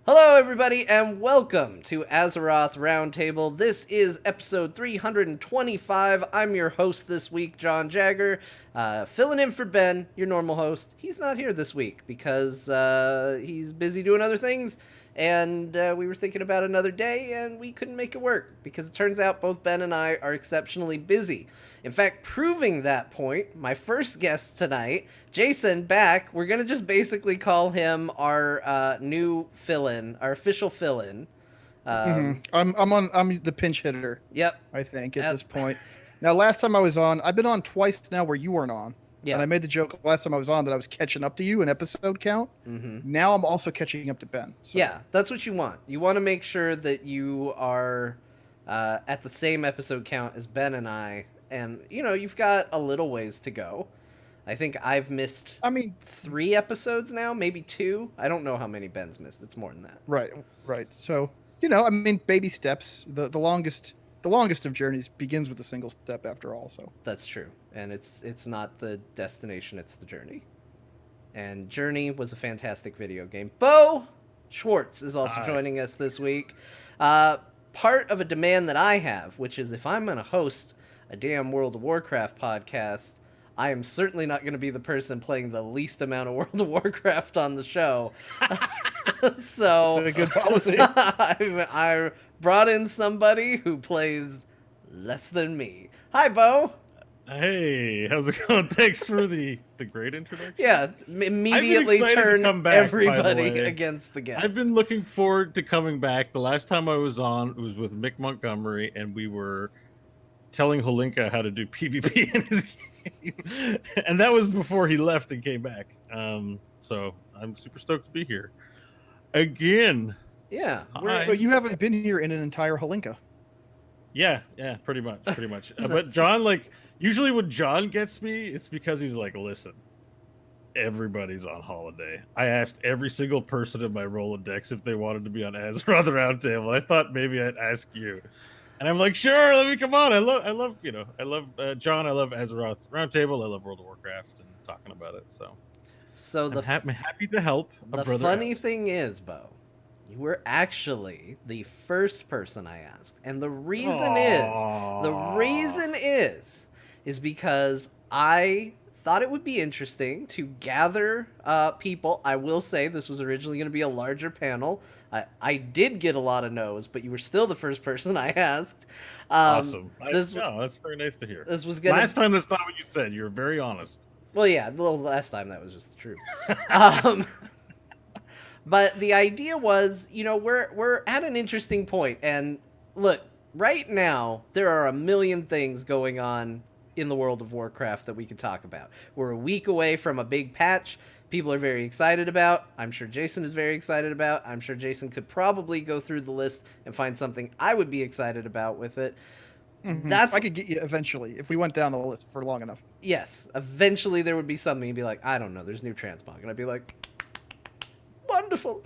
Hello, everybody, and welcome to Azeroth Roundtable. This is episode 325. I'm your host this week, John Jagger, filling in for Ben, your normal host. He's not here this week because he's busy doing other things, and we were thinking about another day, and we couldn't make it work because it turns out both Ben and I are exceptionally busy. In fact, proving that point, my first guest tonight, Jason, back. We're gonna just basically call him our new fill-in, our official fill-in. I'm the pinch hitter, Yep. I think, at this point. Now, last time I was on, I've been on twice now where you weren't on. And I Yep. made the joke last time I was on that I was catching up to you in episode count. Mm-hmm. Now I'm also catching up to Ben. So. Yeah, that's what you want. You want to make sure that you are at the same episode count as Ben and I, and you've got a little ways to go. I think I've missed I mean, 3 episodes now, maybe 2. I don't know how many Ben's missed. It's more than that. right. So, I mean, baby steps. The longest of journeys begins with a single step after all. So That's true, and it's not the destination; it's the journey. And Journey was a fantastic video game. Beau Schwartz is also Hi. joining us this week. Part of a demand that I have, which is if I'm going to host a damn World of Warcraft podcast, I am certainly not going to be the person playing the least amount of World of Warcraft on the show. So it's a good policy. I brought in somebody who plays less than me. Hi, Beau. Hey, how's it going? Thanks for the great introduction. Yeah, immediately excited to turn come back, by the everybody way. against the guest. I've been looking forward to coming back. The last time I was on it was with Mick Montgomery, and we were telling Holinka how to do PvP in his game. And that was before he left and came back. So I'm super stoked to be here. Again. Yeah. Hi. So you haven't been here in an entire Holinka. Yeah, pretty much. But John, usually when John gets me, it's because he's like, listen, everybody's on holiday. I asked every single person in my Rolodex if they wanted to be on Azeroth Roundtable. I thought maybe I'd ask you. And I'm like, sure, let me come on. I love John. I love Azeroth Roundtable. I love World of Warcraft and talking about it. So the I'm happy to help a the brother funny out. thing is, Beau, you were actually the first person I asked, and the reason is because I thought it would be interesting to gather people. I will say this was originally going to be a larger panel. I did get a lot of no's, but you were still the first person I asked. Awesome. This that's very nice to hear. this was gonna. Last time that's not what you said. You were very honest. Well, yeah, the last time that was just the truth. um, but the idea was, we're at an interesting point, and look, right now there are a million things going on in the world of Warcraft that we could talk about. We're a week away from a big patch. People are very excited about. I'm sure Jason is very excited about. I'm sure Jason could probably go through the list and find something I would be excited about with it. I could get you eventually if we went down the list for long enough. Yes, eventually there would be something you'd be like, I don't know, there's new transmog, and I'd be like, wonderful.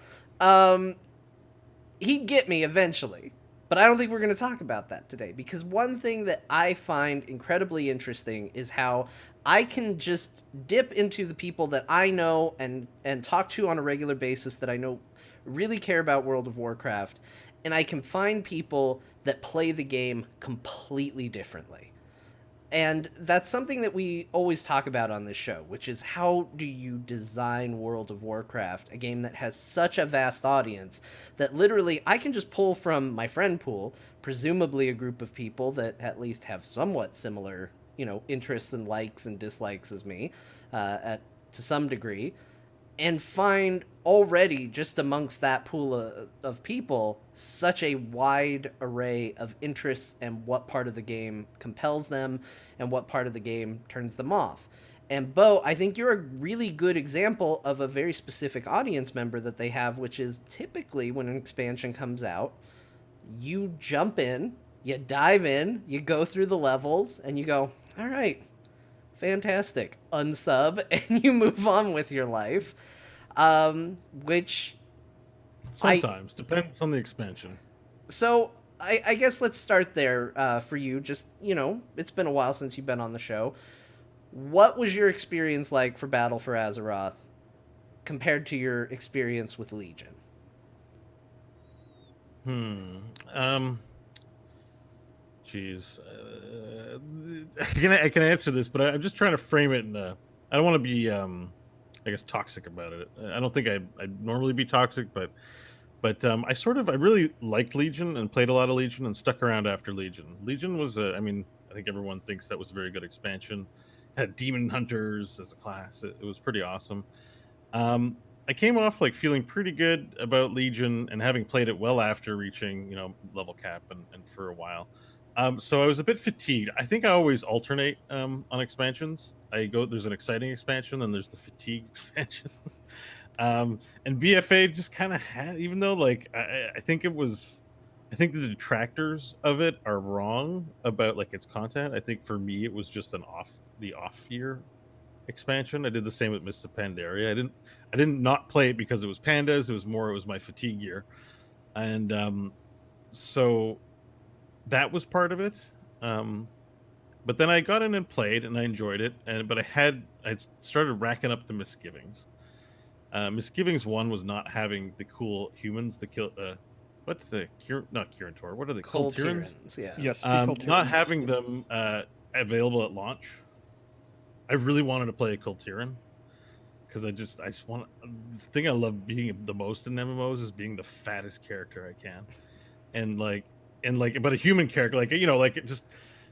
He'd get me eventually, but I don't think we're going to talk about that today, because one thing that I find incredibly interesting is how I can just dip into the people that I know and talk to on a regular basis that I know really care about World of Warcraft, and I can find people that play the game completely differently. And that's something that we always talk about on this show, which is how do you design World of Warcraft, a game that has such a vast audience that literally I can just pull from my friend pool, presumably a group of people that at least have somewhat similar, interests and likes and dislikes as me, to some degree, and find already just amongst that pool of people such a wide array of interests and what part of the game compels them and what part of the game turns them off. And Beau, I think you're a really good example of a very specific audience member that they have, which is typically when an expansion comes out, you jump in, you dive in, you go through the levels, and you go, all right, fantastic, unsub, and you move on with your life. Which Sometimes depends on the expansion. So I guess let's start there for you. Just, it's been a while since you've been on the show. What was your experience like for Battle for Azeroth compared to your experience with Legion? Hmm. Um. Jeez. I can answer this, but I'm just trying to frame it in a. I don't want to be I guess toxic about it. I don't think I'd normally be toxic, but I really liked Legion and played a lot of Legion and stuck around after Legion. Legion was I mean, I think everyone thinks that was a very good expansion. Had demon hunters as a class. It was pretty awesome. Um, I came off like feeling pretty good about Legion and having played it well after reaching, level cap and for a while. So I was a bit fatigued. I think I always alternate on expansions. There's an exciting expansion, and there's the fatigue expansion. And BFA just kind of had, even though like I think I think the detractors of it are wrong about like its content. I think for me it was just the off year expansion. I did the same with Mists of Pandaria. I didn't not play it because it was pandas. It was my fatigue year, and so that was part of it. Um, but then I got in and played, and I enjoyed it. But I started racking up the misgivings. Misgivings one was not having the cool humans, the kill. What's the not Kirantor? What are they? Cold Kultirans. Tyrans, yeah. Yes, the Not Culturians. having them available at launch. I really wanted to play a Kultiran because I just want the thing I love being the most in MMOs is being the fattest character I can, and but a human character like just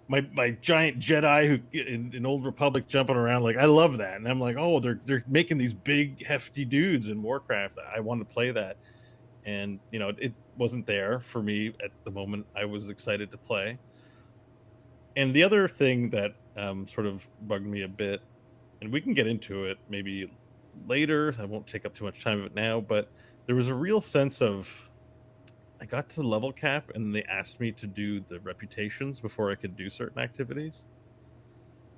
my giant Jedi who in Old Republic jumping around, like I love that, and I'm like, oh, they're making these big hefty dudes in Warcraft. I want to play that, and it wasn't there for me at the moment. I was excited to play, and the other thing that sort of bugged me a bit, and we can get into it maybe later. I won't take up too much time of it now, but there was a real sense of I got to the level cap and they asked me to do the reputations before I could do certain activities.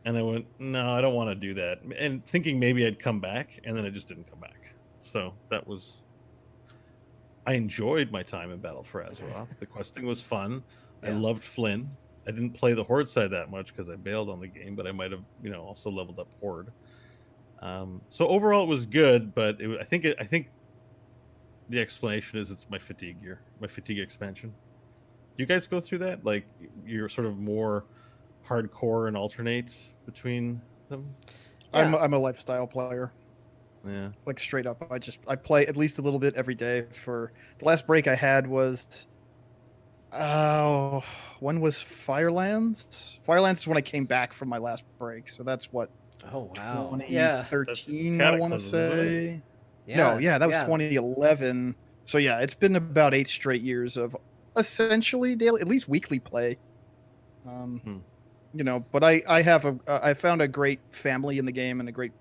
And I went, no, I don't want to do that. And thinking maybe I'd come back, and then I just didn't come back. So I enjoyed my time in Battle for Azeroth. The questing was fun. I Yeah. loved Flynn. I didn't play the Horde side that much because I bailed on the game, but I might have, also leveled up Horde. So overall, it was good, but I think the explanation is it's my fatigue year, my fatigue expansion. Do you guys go through that? Like you're sort of more hardcore and alternate between them? Yeah. I'm a lifestyle player, Yeah. like straight up. I play at least a little bit every day. For the last break I had was oh, when was Firelands? Firelands is when I came back from my last break. So that's what Oh wow. Yeah. That's 2013, I want to Cataclysm, isn't it? say. No, Yeah. yeah, that was Yeah. 2011. So yeah, it's been about 8 straight years of essentially daily, at least weekly play. Um, Hmm. but I found a great family in the game and a great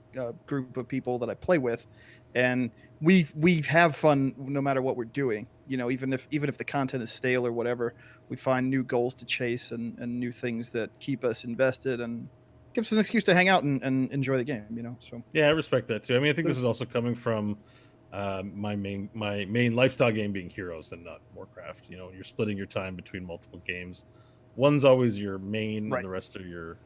group of people that I play with, and we have fun no matter what we're doing. Even if the content is stale or whatever, we find new goals to chase and new things that keep us invested and gives us an excuse to hang out and enjoy the game. So Yeah, I respect that too. I mean, I think this is there's also coming from my main lifestyle game being Heroes and not Warcraft. You're splitting your time between multiple games. One's always your main, and right. the rest are your.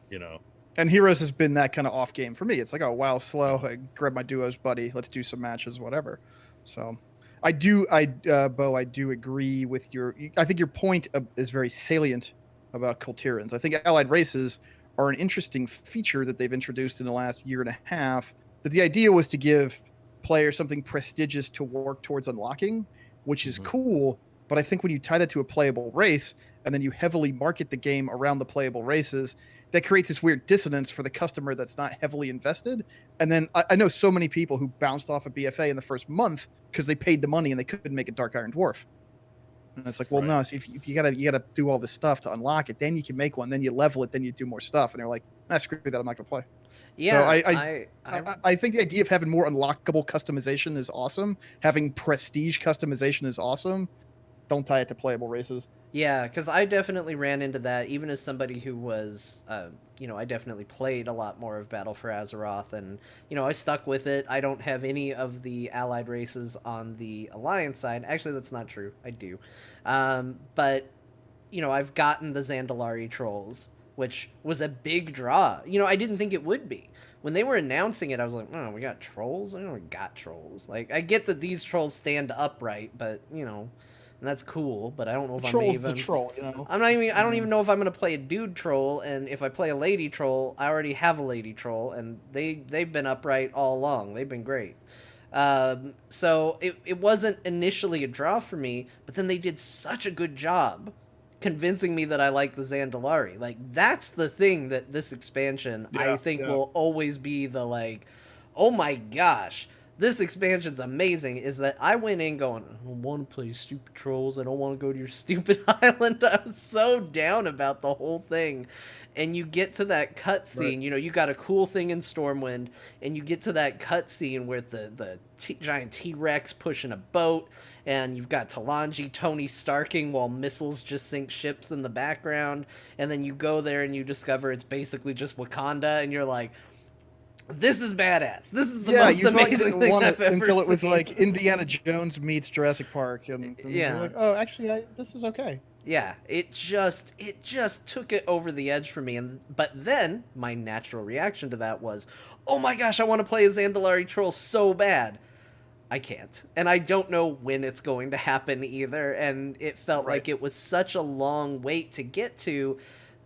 And Heroes has been that kind of off game for me. It's like, oh wow, slow. I grab my duos buddy. Let's do some matches, whatever. So, Beau, I do agree with I think your point is very salient about Kultirans. I think allied races are an interesting feature that they've introduced in the last year and a half. That the idea was to give players something prestigious to work towards unlocking, which is Mhm. cool. But I think when you tie that to a playable race, and then you heavily market the game around the playable races, that creates this weird dissonance for the customer that's not heavily invested. And then I know so many people who bounced off of BFA in the first month because they paid the money and they couldn't make a Dark Iron Dwarf. And it's like, well, Right. no. So if you gotta do all this stuff to unlock it, then you can make one. Then you level it. Then you do more stuff. And they're like, screw that. I'm not gonna play. So Yeah. I I think the idea of having more unlockable customization is awesome. Having prestige customization is awesome. Don't tie it to playable races. Yeah, because I definitely ran into that, even as somebody who was, I definitely played a lot more of Battle for Azeroth, and, I stuck with it. I don't have any of the allied races on the Alliance side. Actually, that's not true. I do. But, I've gotten the Zandalari trolls, which was a big draw. I didn't think it would be. When they were announcing it, I was like, oh, we got trolls? I don't know, we got trolls. Like, I get that these trolls stand upright, but, and that's cool. But I don't know if The I'm troll's even. the troll, you know. I'm not even. I don't even know if I'm gonna play a dude troll, and if I play a lady troll, I already have a lady troll, and they've been upright all along. They've been great. So it wasn't initially a draw for me, but then they did such a good job convincing me that I like the Zandalari. Like, that's the thing that this expansion I think will always be the like, oh my gosh, this expansion's amazing, is that I went in going, I don't want to play stupid trolls, I don't want to go to your stupid island. I was so down about the whole thing. And you get to that cutscene, Right. you know, you got a cool thing in Stormwind, and you get to that cutscene with giant T-Rex pushing a boat, and you've got Talanji Tony Starking while missiles just sink ships in the background, and then you go there and you discover it's basically just Wakanda, and you're like, this is badass. This is the most amazing thing I've ever until it was seen. like Indiana Jones meets Jurassic Park, and Yeah. you're like, oh, actually, this is okay. Yeah, it just took it over the edge for me, but then my natural reaction to that was, oh my gosh, I want to play a Zandalari troll so bad. I can't, and I don't know when it's going to happen either. And it felt Right. like it was such a long wait to get to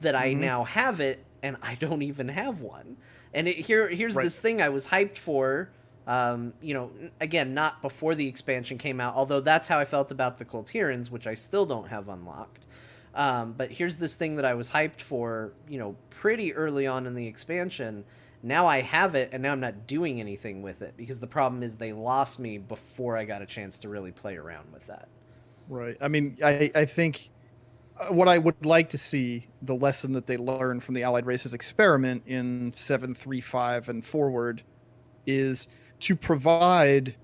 that I now have it, and I don't even have one. And here's Right. this thing I was hyped for. You know, again, not before the expansion came out, although that's how I felt about the Coltirans, which I still don't have unlocked. But here's this thing that I was hyped for, you know, pretty early on in the expansion. Now I have it, and now I'm not doing anything with it, because the problem is they lost me before I got a chance to really play around with that. Right. I mean, I think what I would like to see, the lesson that they learned from the Allied Races experiment in 7.3.5 and forward, is to provide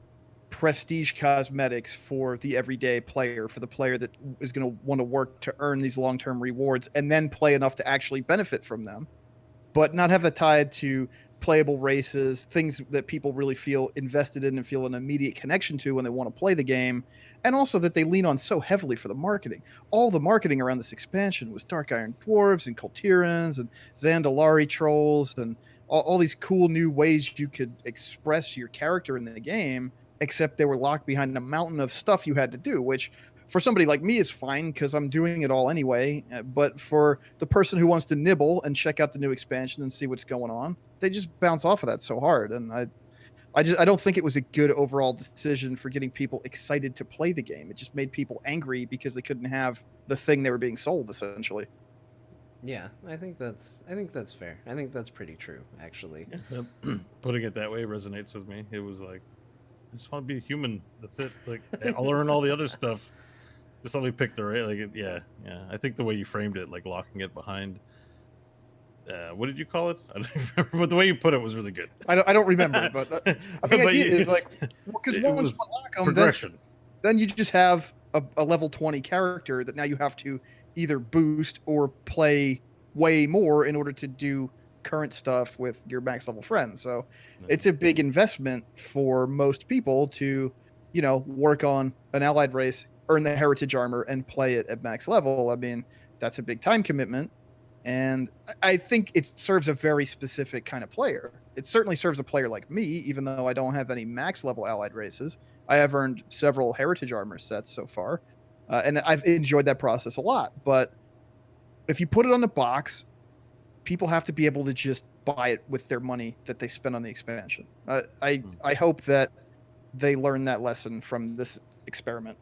prestige cosmetics for the everyday player, for the player that is going to want to work to earn these long-term rewards and then play enough to actually benefit from them, but not have that tied to playable races, things that people really feel invested in and feel an immediate connection to when they want to play the game, and also that they lean on so heavily for the marketing. All the marketing around this expansion was Dark Iron Dwarves and Coltirans and Zandalari trolls and all these cool new ways you could express your character in the game, except they were locked behind a mountain of stuff you had to do, which for somebody like me is fine because I'm doing it all anyway. But for the person who wants to nibble and check out the new expansion and see what's going on, they just bounce off of that so hard. And I don't think it was a good overall decision for getting people excited to play the game. It just made people angry because they couldn't have the thing they were being sold, essentially. Yeah, I think that's fair. I think that's pretty true, actually. Putting it that way resonates with me. It was like, I just want to be a human. That's it. Like, I'll learn all the other stuff. Just let me pick the right. Like, yeah. I think the way you framed it, like locking it behind. What did you call it? I don't remember, but the way you put it was really good. I don't remember, but I mean, the idea is like, because once you unlock them, progression. Then you just have a level 20 character that now you have to either boost or play way more in order to do current stuff with your max level friends. So it's a big investment for most people to, you know, work on an allied race, earn the heritage armor, and play it at max level. I mean, that's a big time commitment. And I think it serves a very specific kind of player. It certainly serves a player like me, even though I don't have any max level allied races. I have earned several heritage armor sets so far, and I've enjoyed that process a lot. But if you put it on the box, people have to be able to just buy it with their money that they spend on the expansion. I hope that they learn that lesson from this experiment.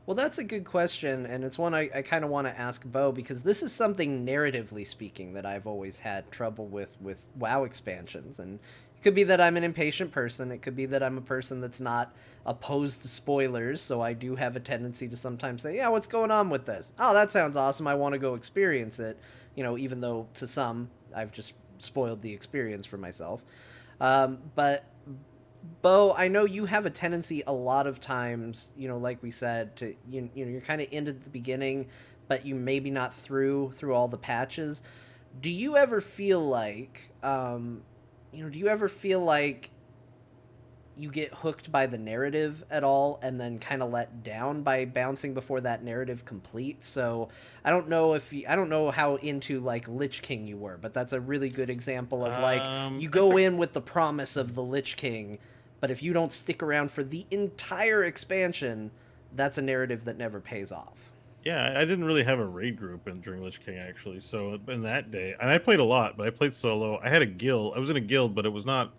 Well, that's a good question, and it's one I kind of want to ask Beau, because this is something, narratively speaking, that I've always had trouble with WoW expansions. And it could be that I'm an impatient person. It could be that I'm a person that's not opposed to spoilers, so I do have a tendency to sometimes say, yeah, what's going on with this? Oh, that sounds awesome. I want to go experience it, you know, even though to some I've just spoiled the experience for myself. But Beau, I know you have a tendency a lot of times, you know, like we said, to you know, you're kind of into the beginning, but you maybe not through all the patches. Do you ever feel like, you know, do you ever feel like you get hooked by the narrative at all, and then kind of let down by bouncing before that narrative completes? So I don't know I don't know how into like Lich King you were, but that's a really good example of like, you go in with the promise of the Lich King, but if you don't stick around for the entire expansion, that's a narrative that never pays off. Yeah, I didn't really have a raid group during Lich King actually. So in that day, and I played a lot, but I played solo. I had a guild. I was in a guild, but it was not.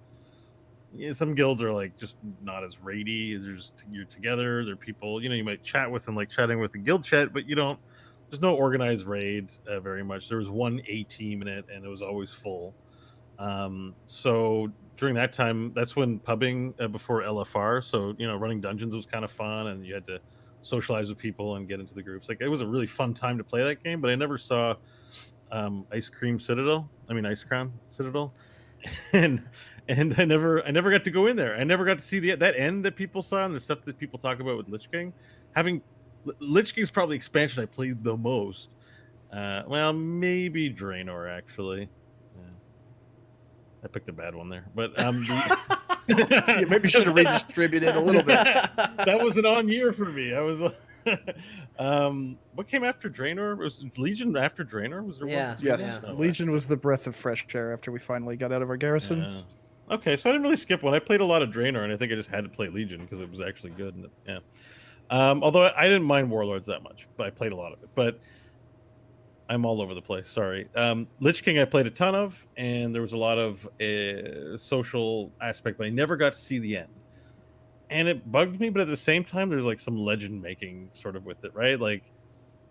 Yeah, some guilds are like just not as raidy. As you're together. They're people you might chat with and like chatting with a guild chat, but you don't. There's no organized raid very much. There was one A team in it, and it was always full. So during that time, that's when pubbing before LFR. So running dungeons was kind of fun, and you had to socialize with people and get into the groups. Like it was a really fun time to play that game. But I never saw Ice Cream Citadel. I mean Ice Crown Citadel, and I never got to go in there. I never got to see that end that people saw and the stuff that people talk about with Lich King. Having Lich King's probably expansion I played the most. Well, maybe Draenor actually. Yeah. I picked a bad one there, but Yeah, maybe you should have redistributed a little bit. that was an on year for me. I was what came after Draenor? Was Legion after Draenor? Was there Yeah. one? Yes, Yeah. Legion was the breath of fresh air after we finally got out of our garrisons. Yeah. Okay, so I didn't really skip one. I played a lot of Draenor, and I think I just had to play Legion because it was actually good. And yeah, although I didn't mind Warlords that much, but I played a lot of it. But I'm all over the place. Sorry. Lich King I played a ton of, and there was a lot of social aspect, but I never got to see the end. And it bugged me, but at the same time, there's like some legend making sort of with it, right? Like,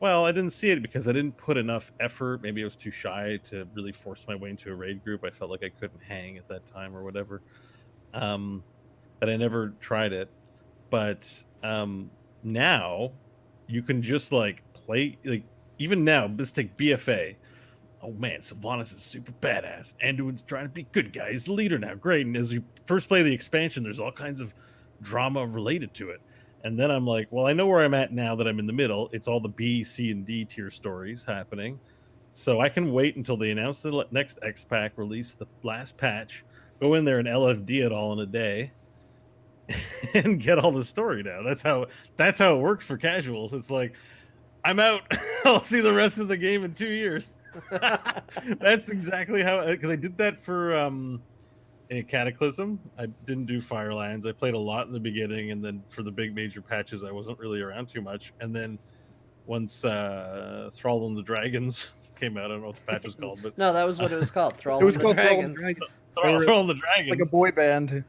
well, I didn't see it because I didn't put enough effort. Maybe I was too shy to really force my way into a raid group. I felt like I couldn't hang at that time or whatever. That I never tried it. But now you can just like play, like, even now, let's take BFA. Oh man, Sylvanas is super badass. Anduin's trying to be good guy. He's the leader now. Great. And as you first play the expansion, there's all kinds of drama related to it. And then I'm like, well, I know where I'm at now that I'm in the middle. It's all the B, C, and D tier stories happening. So I can wait until they announce the next X Pack, release the last patch, go in there and LFD it all in a day, and get all the story now. That's how it works for casuals. It's like, I'm out. I'll see the rest of the game in 2 years. That's exactly how, because I did that for a Cataclysm. I didn't do Firelands. I played a lot in the beginning, and then for the big major patches, I wasn't really around too much. And then once Thrall and the Dragons came out, I don't know what the patch was called, but No, that was what it was called. Thrall It was and the called Dragons. Thrall and the Dragons, like a boy band.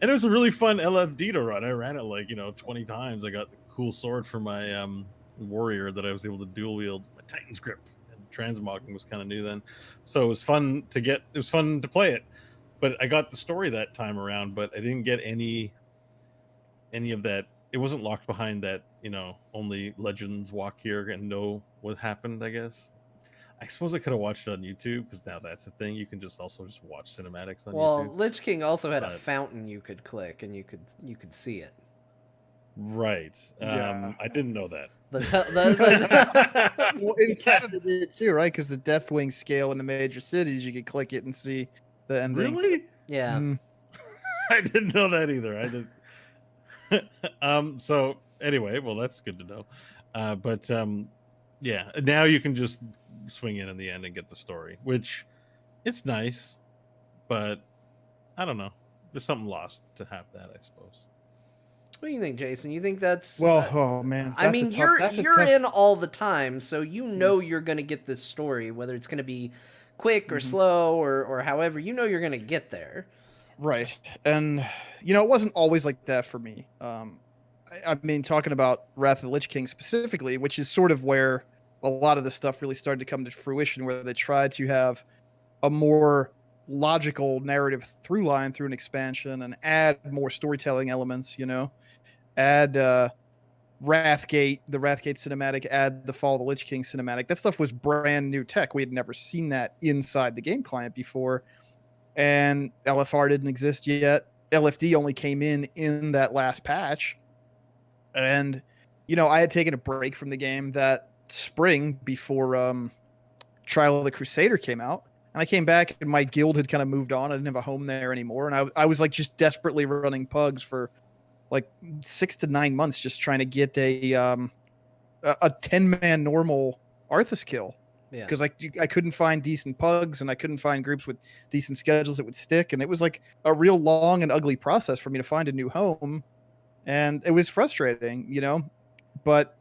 and it was a really fun LFD to run. I ran it like 20 times. I got the cool sword for my warrior that I was able to dual wield my Titan's grip, and transmogging was kind of new then, so it was fun to play it. But I got the story that time around, but I didn't get any of that. It wasn't locked behind that only legends walk here and know what happened. I guess I suppose I could have watched it on YouTube, because now that's the thing. You can just watch cinematics on Well, YouTube. Lich King also had a But- fountain you could click, and you could see it. Right. Yeah. I didn't know that. Well, in Canada they did too, right? Because the Deathwing scale in the major cities, you could click it and see the ending. Really? Yeah. Mm. I didn't know that either. I did. So anyway, well, that's good to know. But yeah, now you can just swing in the end and get the story, which it's nice, but I don't know. There's something lost to have that, I suppose. What do you think, Jason? You think that's Well, oh man. I mean, you're that's a you're tough- in all the time, so you know you're going to get this story, whether it's going to be quick or Mhm. slow or however, you're going to get there. Right. And, it wasn't always like that for me. I mean, talking about Wrath of the Lich King specifically, which is sort of where a lot of the stuff really started to come to fruition, where they tried to have a more logical narrative through line through an expansion and add more storytelling elements, add Wrathgate, the Wrathgate cinematic, add the Fall of the Lich King cinematic. That stuff was brand new tech. We had never seen that inside the game client before. And LFR didn't exist yet. LFD only came in that last patch. And, I had taken a break from the game that spring before Trial of the Crusader came out. And I came back and my guild had kind of moved on. I didn't have a home there anymore. And I was like just desperately running pugs for like 6 to 9 months, just trying to get a 10-man normal Arthas kill. Yeah. Because I couldn't find decent pugs and I couldn't find groups with decent schedules that would stick. And it was like a real long and ugly process for me to find a new home and it was frustrating, but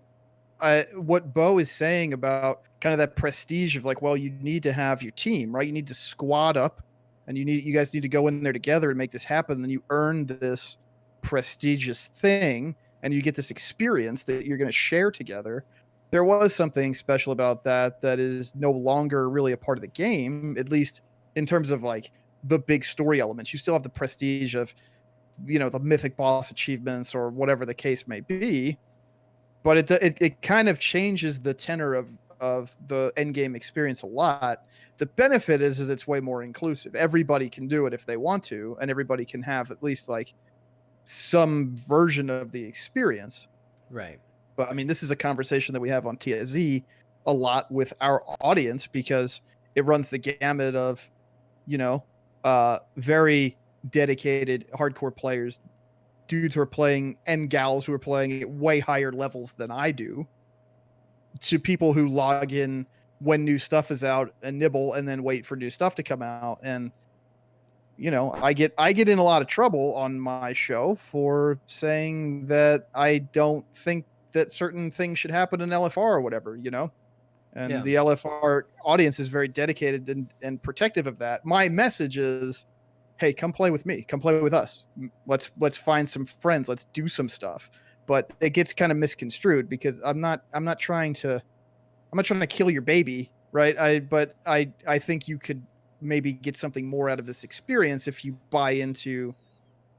what Beau is saying about kind of that prestige of like, well, you need to have your team, right? You need to squad up, and you guys need to go in there together and make this happen. And you earn this prestigious thing, and you get this experience that you're going to share together. There was something special about that is no longer really a part of the game, at least in terms of like the big story elements. You still have the prestige of the mythic boss achievements or whatever the case may be, but it kind of changes the tenor of the end game experience a lot. The benefit is that it's way more inclusive. Everybody can do it if they want to, and everybody can have at least like some version of the experience. Right. But I mean, this is a conversation that we have on TSZ a lot with our audience because it runs the gamut of, very dedicated hardcore players, dudes who are playing, and gals who are playing at way higher levels than I do, to people who log in when new stuff is out and nibble and then wait for new stuff to come out. And I get in a lot of trouble on my show for saying that I don't think that certain things should happen in LFR or whatever, and Yeah. the LFR audience is very dedicated and protective of that. My message is, hey, come play with me, come play with us. Let's find some friends, let's do some stuff. But it gets kind of misconstrued because I'm not trying to kill your baby, right? I think you could maybe get something more out of this experience if you buy into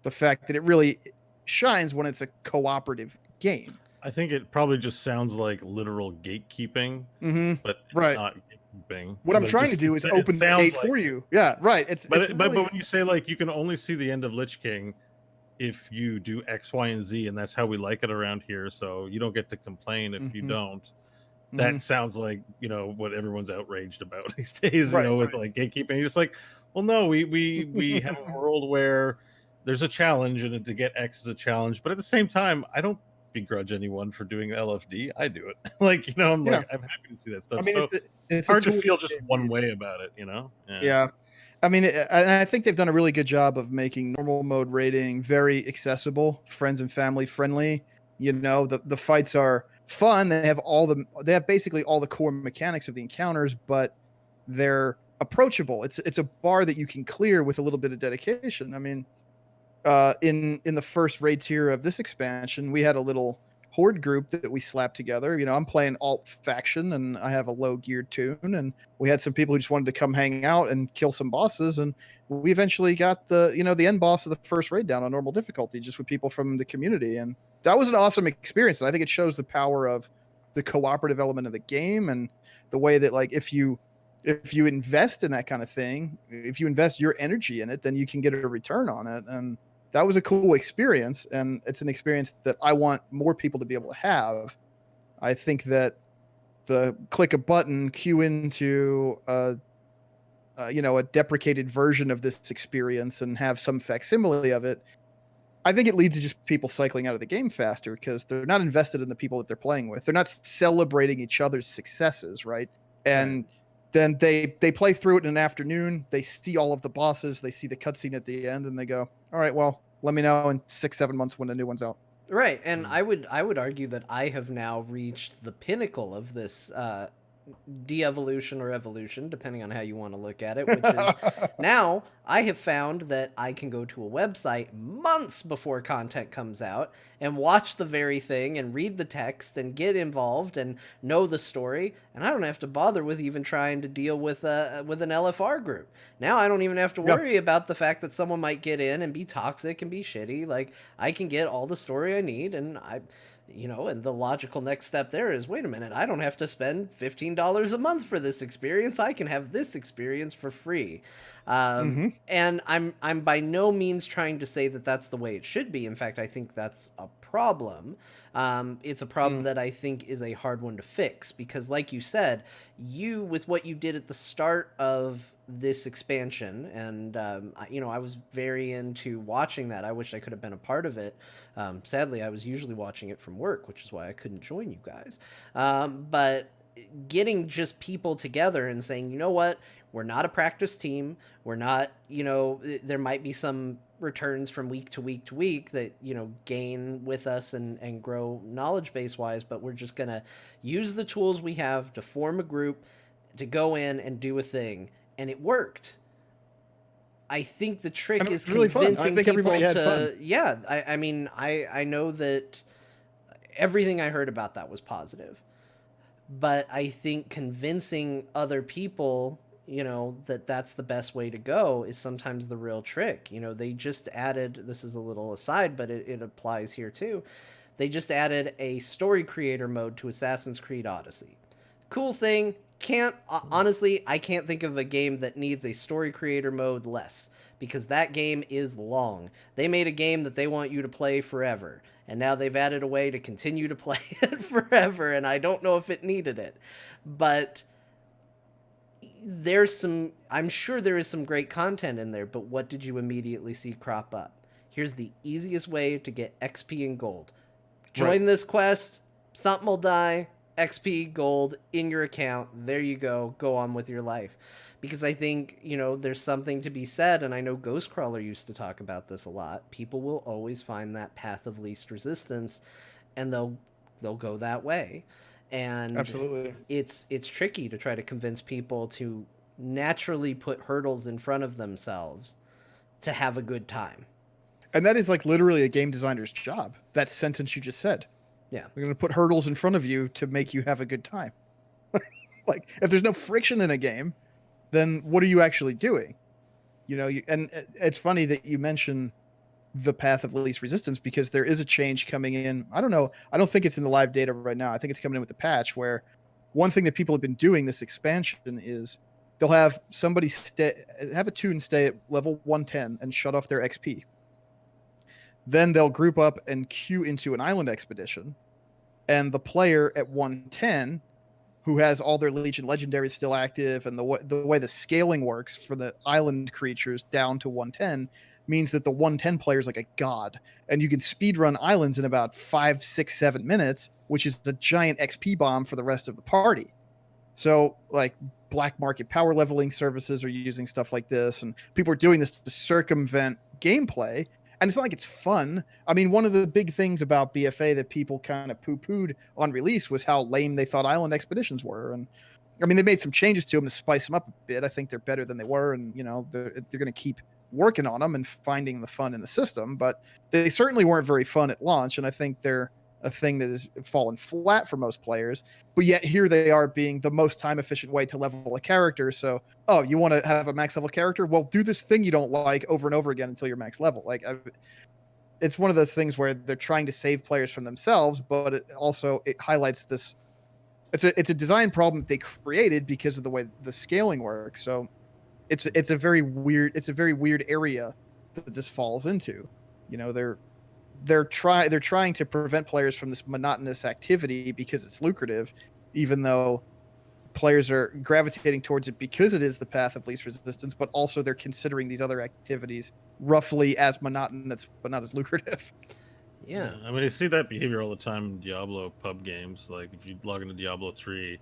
the fact that it really shines when it's a cooperative game. I think it probably just sounds like literal gatekeeping, but it's Right. not gatekeeping. What I'm But trying to do is open the gate for you. Yeah, right. But really... when you say like you can only see the end of Lich King if you do X, Y, and Z, and that's how we like it around here, so you don't get to complain if you don't. That sounds like what everyone's outraged about these days. Right, with like gatekeeping. You're just like, well, no, we have a world where there's a challenge, and to get X is a challenge, but at the same time, I don't begrudge anyone for doing LFD. I do it. I'm Yeah. I'm happy to see that stuff. I mean, So it's hard to feel just one way about it. Yeah. I mean, and I think they've done a really good job of making normal mode raiding very accessible, friends and family friendly. The fights are fun. They have basically all the core mechanics of the encounters, but they're approachable. It's a bar that you can clear with a little bit of dedication. I mean, in the first raid tier of this expansion, we had a little horde group that we slapped together. I'm playing alt faction and I have a low geared tune, and we had some people who just wanted to come hang out and kill some bosses, and we eventually got the end boss of the first raid down on normal difficulty just with people from the community, and that was an awesome experience. And I think it shows the power of the cooperative element of the game, and the way that like if you invest in that kind of thing, if you invest your energy in it, then you can get a return on it. And that was a cool experience, and it's an experience that I want more people to be able to have. I think that the click a button, queue into a deprecated version of this experience and have some facsimile of it, I think it leads to just people cycling out of the game faster because they're not invested in the people that they're playing with. They're not celebrating each other's successes, right? And then they play through it in an afternoon. They see all of the bosses. They see the cutscene at the end, and they go, "All right, well, let me know in 6-7 months when the new one's out." Right, and I would argue that I have now reached the pinnacle of this de-evolution or evolution, depending on how you want to look at it, which is now I have found that I can go to a website months before content comes out and watch the very thing and read the text and get involved and know the story, and I don't have to bother with even trying to deal with an LFR group. Now I don't even have to worry about the fact that someone might get in and be toxic and be shitty. Like, I can get all the story I need, and and the logical next step there is, wait a minute, I don't have to spend $15 a month for this experience. I can have this experience for free. And I'm by no means trying to say that that's the way it should be. In fact, I think that's a problem. It's a problem that I think is a hard one to fix because, like you said, with what you did at the start of this expansion, and I was very into watching that. I wish I could have been a part of it. Sadly, I was usually watching it from work, which is why I couldn't join you guys. But getting just people together and saying, you know what, we're not a practice team. We're not, there might be some returns from week to week to week that, you know, gain with us and grow knowledge base wise, but we're just going to use the tools we have to form a group, to go in and do a thing. And it worked. I think the trick And it is was really fun. I convincing think people everybody had to, fun. yeah, I mean, I know that everything I heard about that was positive. But I think convincing other people, you know, that that's the best way to go is sometimes the real trick. You know, they just added, this is a little aside, but it applies here too. They just added a story creator mode to Assassin's Creed Odyssey. Cool thing. Can't, honestly, I can't think of a game that needs a story creator mode less, because that game is long. They made a game that they want you to play forever, and now they've added a way to continue to play it forever, and I don't know if it needed it. But there's some, I'm sure there is some great content in there, but what did you immediately see crop up? Here's the easiest way to get XP and gold. Join Right. this quest, something will die, XP, gold in your account. There you go. Go on with your life. Because I think, you know, there's something to be said, and I know Ghostcrawler used to talk about this a lot. People will always find that path of least resistance, and they'll go that way. And Absolutely. it's tricky to try to convince people to naturally put hurdles in front of themselves to have a good time. And that is like literally a game designer's job. That sentence you just said. Yeah. We're going to put hurdles in front of you to make you have a good time. Like, if there's no friction in a game, then what are you actually doing? You know, and it's funny that you mention the path of least resistance, because there is a change coming in. I don't know. I don't think it's in the live data right now. I think it's coming in with the patch, where one thing that people have been doing this expansion is they'll have somebody have a tune stay at level 110 and shut off their XP. Then they'll group up and queue into an island expedition, and the player at 110, who has all their Legion legendaries still active, and the way the scaling works for the island creatures down to 110 means that the 110 player is like a god, and you can speedrun islands in about 5, 6, 7 minutes, which is a giant XP bomb for the rest of the party. So, like, black market power leveling services are using stuff like this, and people are doing this to circumvent gameplay. And it's not like it's fun. I mean, one of the big things about BFA that people kind of poo-pooed on release was how lame they thought island expeditions were. And I mean, they made some changes to them to spice them up a bit. I think they're better than they were, and you know, they're going to keep working on them and finding the fun in the system. But they certainly weren't very fun at launch, and I think they're a thing that has fallen flat for most players. But yet here they are being the most time efficient way to level a character. So, oh, you want to have a max level character? Well, do this thing you don't like over and over again until you're max level. Like, it's one of those things where they're trying to save players from themselves, but it highlights this. It's a design problem that they created because of the way the scaling works. So it's a very weird area that this falls into. You know, they're trying to prevent players from this monotonous activity because it's lucrative, even though players are gravitating towards it because it is the path of least resistance, but also they're considering these other activities roughly as monotonous but not as lucrative. Yeah. I mean, I see that behavior all the time in Diablo pub games. Like, if you log into Diablo 3,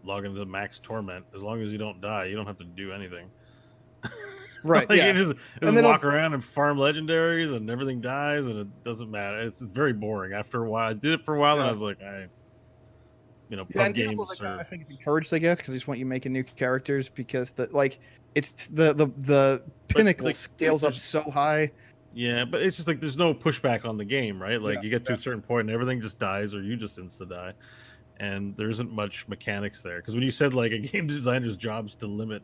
log into Max Torment, as long as you don't die, you don't have to do anything. Right. Like, Yeah. you just And then walk around and farm legendaries and everything dies and it doesn't matter. It's very boring. After a while, I did it for a while and I was like, pub and games like, are... I think it's encouraged, I guess, because they just want you making new characters, because it's the pinnacle like, scales up so high. Yeah, but it's just like there's no pushback on the game, right? Like, Yeah, you get to a certain point and everything just dies or you just insta die. And there isn't much mechanics there. Because when you said like a game designer's job is to limit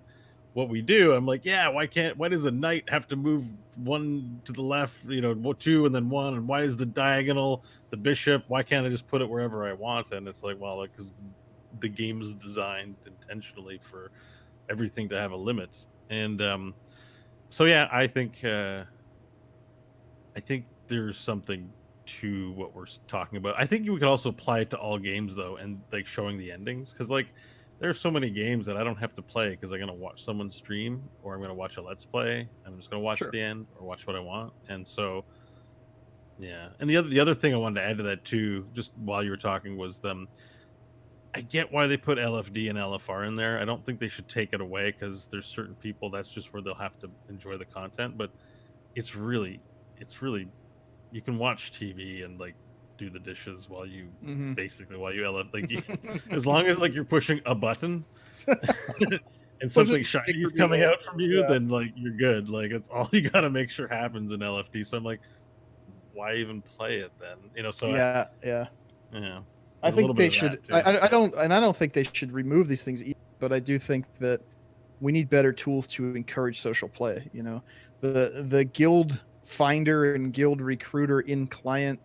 what we do, I'm like, yeah, why does a knight have to move one to the left, two and then one, and why is the diagonal the bishop? Why can't I just put it wherever I want? And it's like, well, because the game is designed intentionally for everything to have a limit. And so yeah, I think there's something to what we're talking about. I think you could also apply it to all games though, and like showing the endings, because like there are so many games that I don't have to play because I'm gonna watch someone stream or I'm gonna watch a let's play. I'm just gonna watch Sure. the end or watch what I want. And so yeah. And the other thing I wanted to add to that too, just while you were talking, was I get why they put LFD and LFR in there. I don't think they should take it away, because there's certain people that's just where they'll have to enjoy the content. But it's really it's really you can watch TV and like do the dishes while you Mhm. basically while you like you, as long as like you're pushing a button and Push it something shiny big is coming reveal. out from you, Yeah. then like you're good. Like it's all you got to make sure happens in LFD. So I'm like, why even play it then? So Yeah, yeah. yeah, I there's a little think bit they of that should. too. I don't think they should remove these things either, but I do think that we need better tools to encourage social play. The guild finder and guild recruiter in client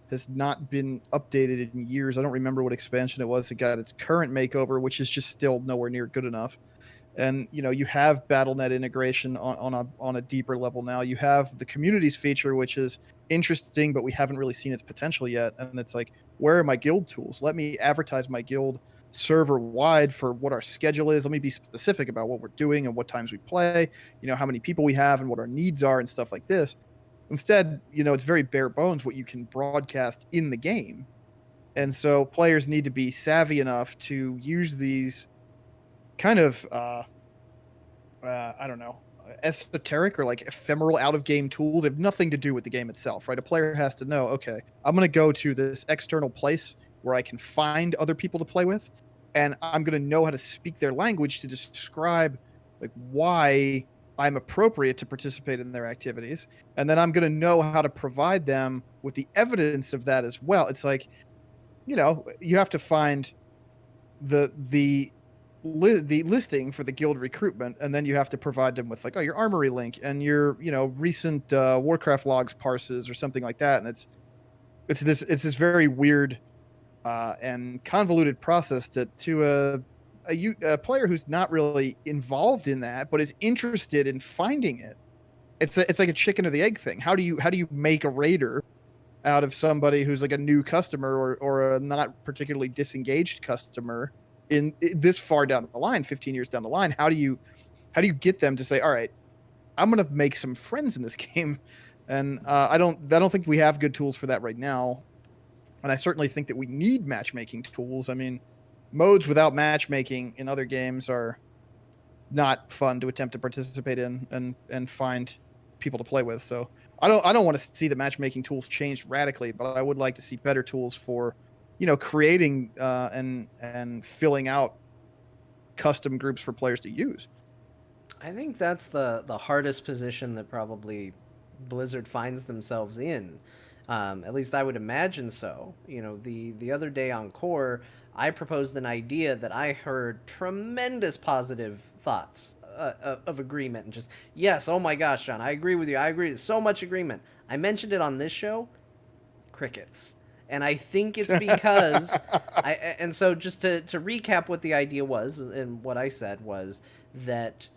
has not been updated in years. I don't remember what expansion it was. It got its current makeover, which is just still nowhere near good enough. And you have BattleNet integration on a deeper level now. You have the communities feature, which is interesting, but we haven't really seen its potential yet. And it's like, where are my guild tools? Let me advertise my guild server wide for what our schedule is. Let me be specific about what we're doing and what times we play, how many people we have and what our needs are and stuff like this. Instead, it's very bare bones what you can broadcast in the game. And so players need to be savvy enough to use these kind of I don't know, esoteric or like ephemeral out of game tools. They have nothing to do with the game itself, right? A player has to know, okay, I'm going to go to this external place where I can find other people to play with, and I'm going to know how to speak their language to describe like why I'm appropriate to participate in their activities, and then I'm going to know how to provide them with the evidence of that as well. It's like, you have to find the the listing for the guild recruitment, and then you have to provide them with like, oh, your armory link and your recent Warcraft logs parses or something like that. And it's this very weird and convoluted process to a player who's not really involved in that but is interested in finding it. It's like a chicken or the egg thing. How do you make a raider out of somebody who's like a new customer or a not particularly disengaged customer this far down the line, 15 years down the line? How do you get them to say, all right, I'm going to make some friends in this game? And I don't think we have good tools for that right now. And I certainly think that we need matchmaking tools. I mean, modes without matchmaking in other games are not fun to attempt to participate in and find people to play with. So I don't want to see the matchmaking tools changed radically, but I would like to see better tools for creating and filling out custom groups for players to use. I think that's the hardest position that probably Blizzard finds themselves in. At least I would imagine so. The other day on Core, I proposed an idea that I heard tremendous positive thoughts of agreement and just, yes, oh my gosh, John, I agree with you. I agree. There's so much agreement. I mentioned it on this show, crickets. And I think it's because and so just to recap what the idea was and what I said was that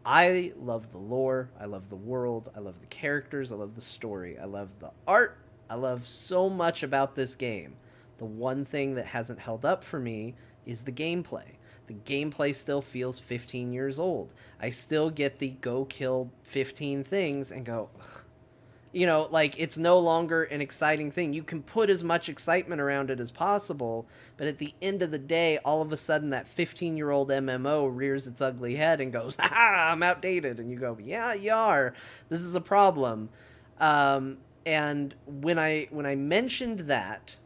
I love the lore, I love the world, I love the characters, I love the story, I love the art, I love so much about this game. The one thing that hasn't held up for me is the gameplay. The gameplay still feels 15 years old. I still get the go kill 15 things and go, ugh. Like it's no longer an exciting thing. You can put as much excitement around it as possible, but at the end of the day, all of a sudden that 15-year-old MMO rears its ugly head and goes, "Ha! I'm outdated." And you go, "Yeah, you are. This is a problem." And when I mentioned that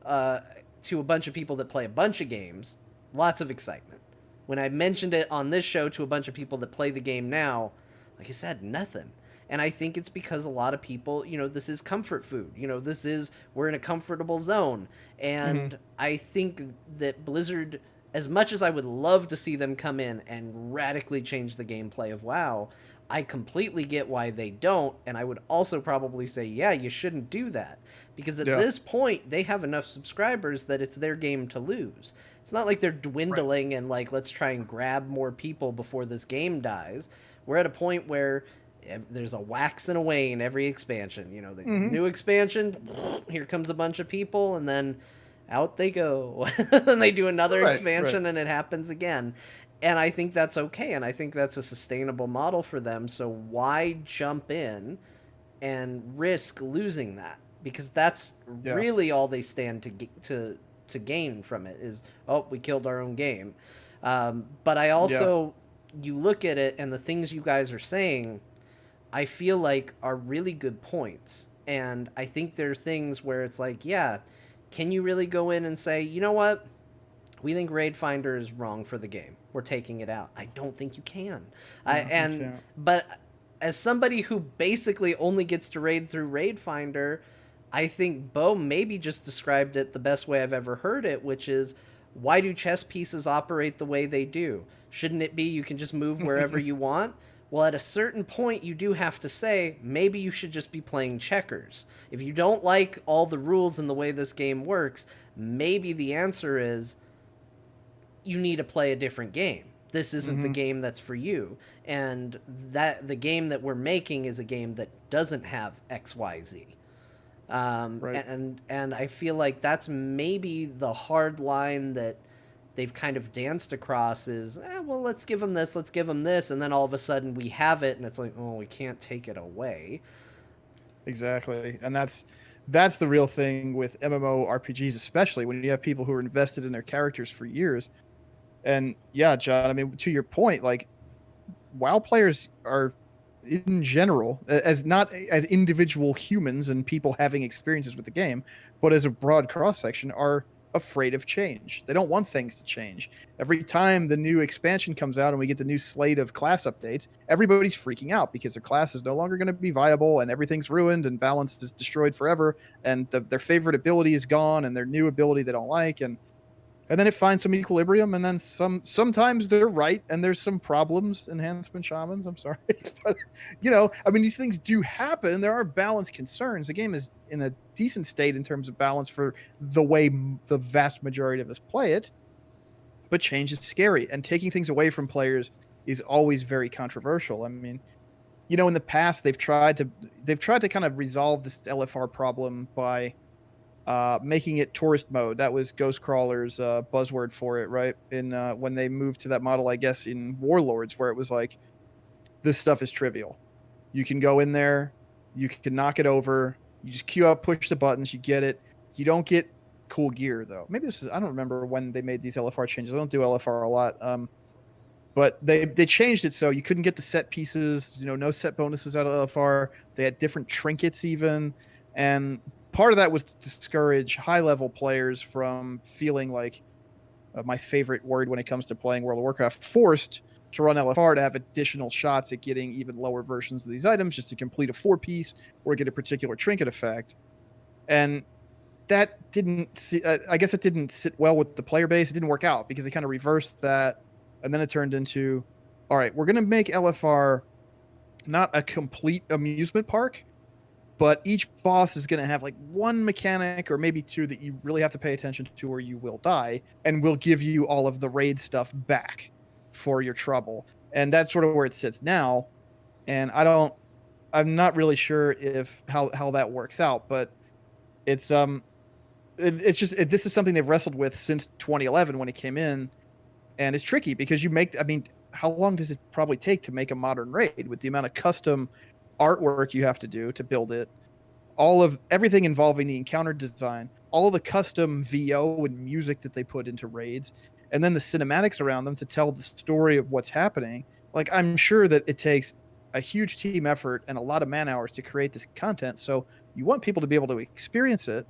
to a bunch of people that play a bunch of games, lots of excitement. When I mentioned it on this show to a bunch of people that play the game now, like I said, nothing. And I think it's because a lot of people, this is comfort food. We're in a comfortable zone. Mhm. And I think that Blizzard, as much as I would love to see them come in and radically change the gameplay of WoW, I completely get why they don't. And I would also probably say, yeah, you shouldn't do that. Because at Yeah. this point, they have enough subscribers that it's their game to lose. It's not like they're Right. dwindling and like, let's try and grab more people before this game dies. We're at a point where there's a wax and a wane every expansion. The Mhm. new expansion, here comes a bunch of people, and then out they go. And they do another Right. Right. expansion, and it happens again. And I think that's okay, and I think that's a sustainable model for them. So why jump in and risk losing that? Because that's Yeah. really all they stand to gain from it is, oh, we killed our own game. But I Yeah. also, you look at it and the things you guys are saying, I feel like are really good points. And I think there are things where it's like, yeah, can you really go in and say, you know what? We think Raid Finder is wrong for the game. We're taking it out. I don't think you can. No, you can't. But as somebody who basically only gets to raid through Raid Finder, I think Beau maybe just described it the best way I've ever heard it, which is, why do chess pieces operate the way they do? Shouldn't it be you can just move wherever you want? Well, at a certain point, you do have to say, maybe you should just be playing checkers. If you don't like all the rules and the way this game works, maybe the answer is you need to play a different game. This isn't the game that's for you. And that the game that we're making is a game that doesn't have XYZ. Right. And I feel like that's maybe the hard line that they've kind of danced across is, well, let's give them this, and then all of a sudden we have it, and it's like, oh, we can't take it away. Exactly. And that's the real thing with MMORPGs, especially when you have people who are invested in their characters for years. And yeah, John, I mean, to your point, like WoW players are in general, as not as individual humans and people having experiences with the game, but as a broad cross section, are afraid of change. They don't want things to change. Every time the new expansion comes out and we get the new slate of class updates, everybody's freaking out because their class is no longer going to be viable and everything's ruined and balance is destroyed forever, and their favorite ability is gone and their new ability they don't like, and then it finds some equilibrium, and then sometimes they're right and there's some problems. Enhancement shamans, I'm sorry. But I mean, these things do happen. There are balance concerns. The game is in a decent state in terms of balance for the way the vast majority of us play it, but change is scary, and taking things away from players is always very controversial. I mean, in the past they've tried to kind of resolve this LFR problem by making it tourist mode. That was Ghostcrawler's buzzword for it, right? In when they moved to that model, I guess in Warlords, where it was like, this stuff is trivial. You can go in there, you can knock it over, you just queue up, push the buttons, you get it. You don't get cool gear though. Maybe I don't remember when they made these LFR changes. I don't do LFR a lot. But they changed it so you couldn't get the set pieces, no set bonuses out of LFR. They had different trinkets even, and part of that was to discourage high-level players from feeling like, my favorite word when it comes to playing World of Warcraft, forced to run LFR to have additional shots at getting even lower versions of these items just to complete a 4-piece or get a particular trinket effect. And that I guess it didn't sit well with the player base. It didn't work out because they kind of reversed that, and then it turned into, all right, we're going to make LFR not a complete amusement park, but each boss is going to have like one mechanic or maybe two that you really have to pay attention to or you will die, and we'll give you all of the raid stuff back for your trouble. And that's sort of where it sits now. And I'm not really sure how that works out, but it's this is something they've wrestled with since 2011 when it came in, and it's tricky because how long does it probably take to make a modern raid with the amount of custom artwork you have to do to build it, all of everything involving the encounter design, all the custom VO and music that they put into raids, and then the cinematics around them to tell the story of what's happening. Like, I'm sure that it takes a huge team effort and a lot of man hours to create this content. So you want people to be able to experience it,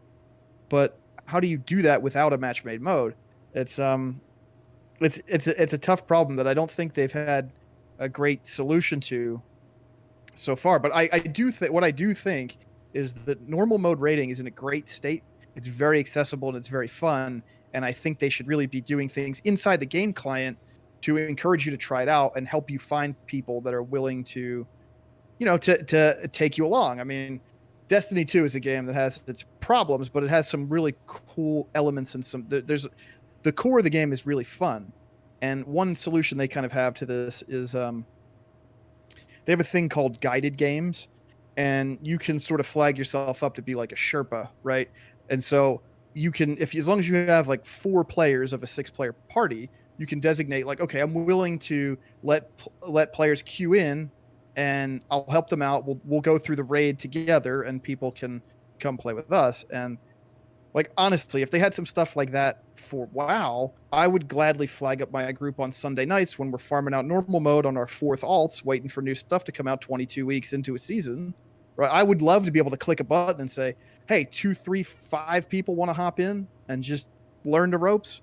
but how do you do that without a match made mode? It's a tough problem that I don't think they've had a great solution to so far. But I do think what I do think is that normal mode rating is in a great state. It's very accessible and it's very fun. And I think they should really be doing things inside the game client to encourage you to try it out and help you find people that are willing to, to take you along. I mean, Destiny 2 is a game that has its problems, but it has some really cool elements and the core of the game is really fun. And one solution they kind of have to this is they have a thing called guided games, and you can sort of flag yourself up to be like a Sherpa, right? And so you can, as long as you have like 4 players of a 6-player party, you can designate like, okay, I'm willing to let players queue in, and I'll help them out. We'll go through the raid together, and people can come play with us. And Like, honestly, if they had some stuff like that for WoW, I would gladly flag up my group on Sunday nights when we're farming out normal mode on our fourth alts, waiting for new stuff to come out 22 weeks into a season. Right? I would love to be able to click a button and say, "Hey, 2, 3, 5 people want to hop in and just learn the ropes."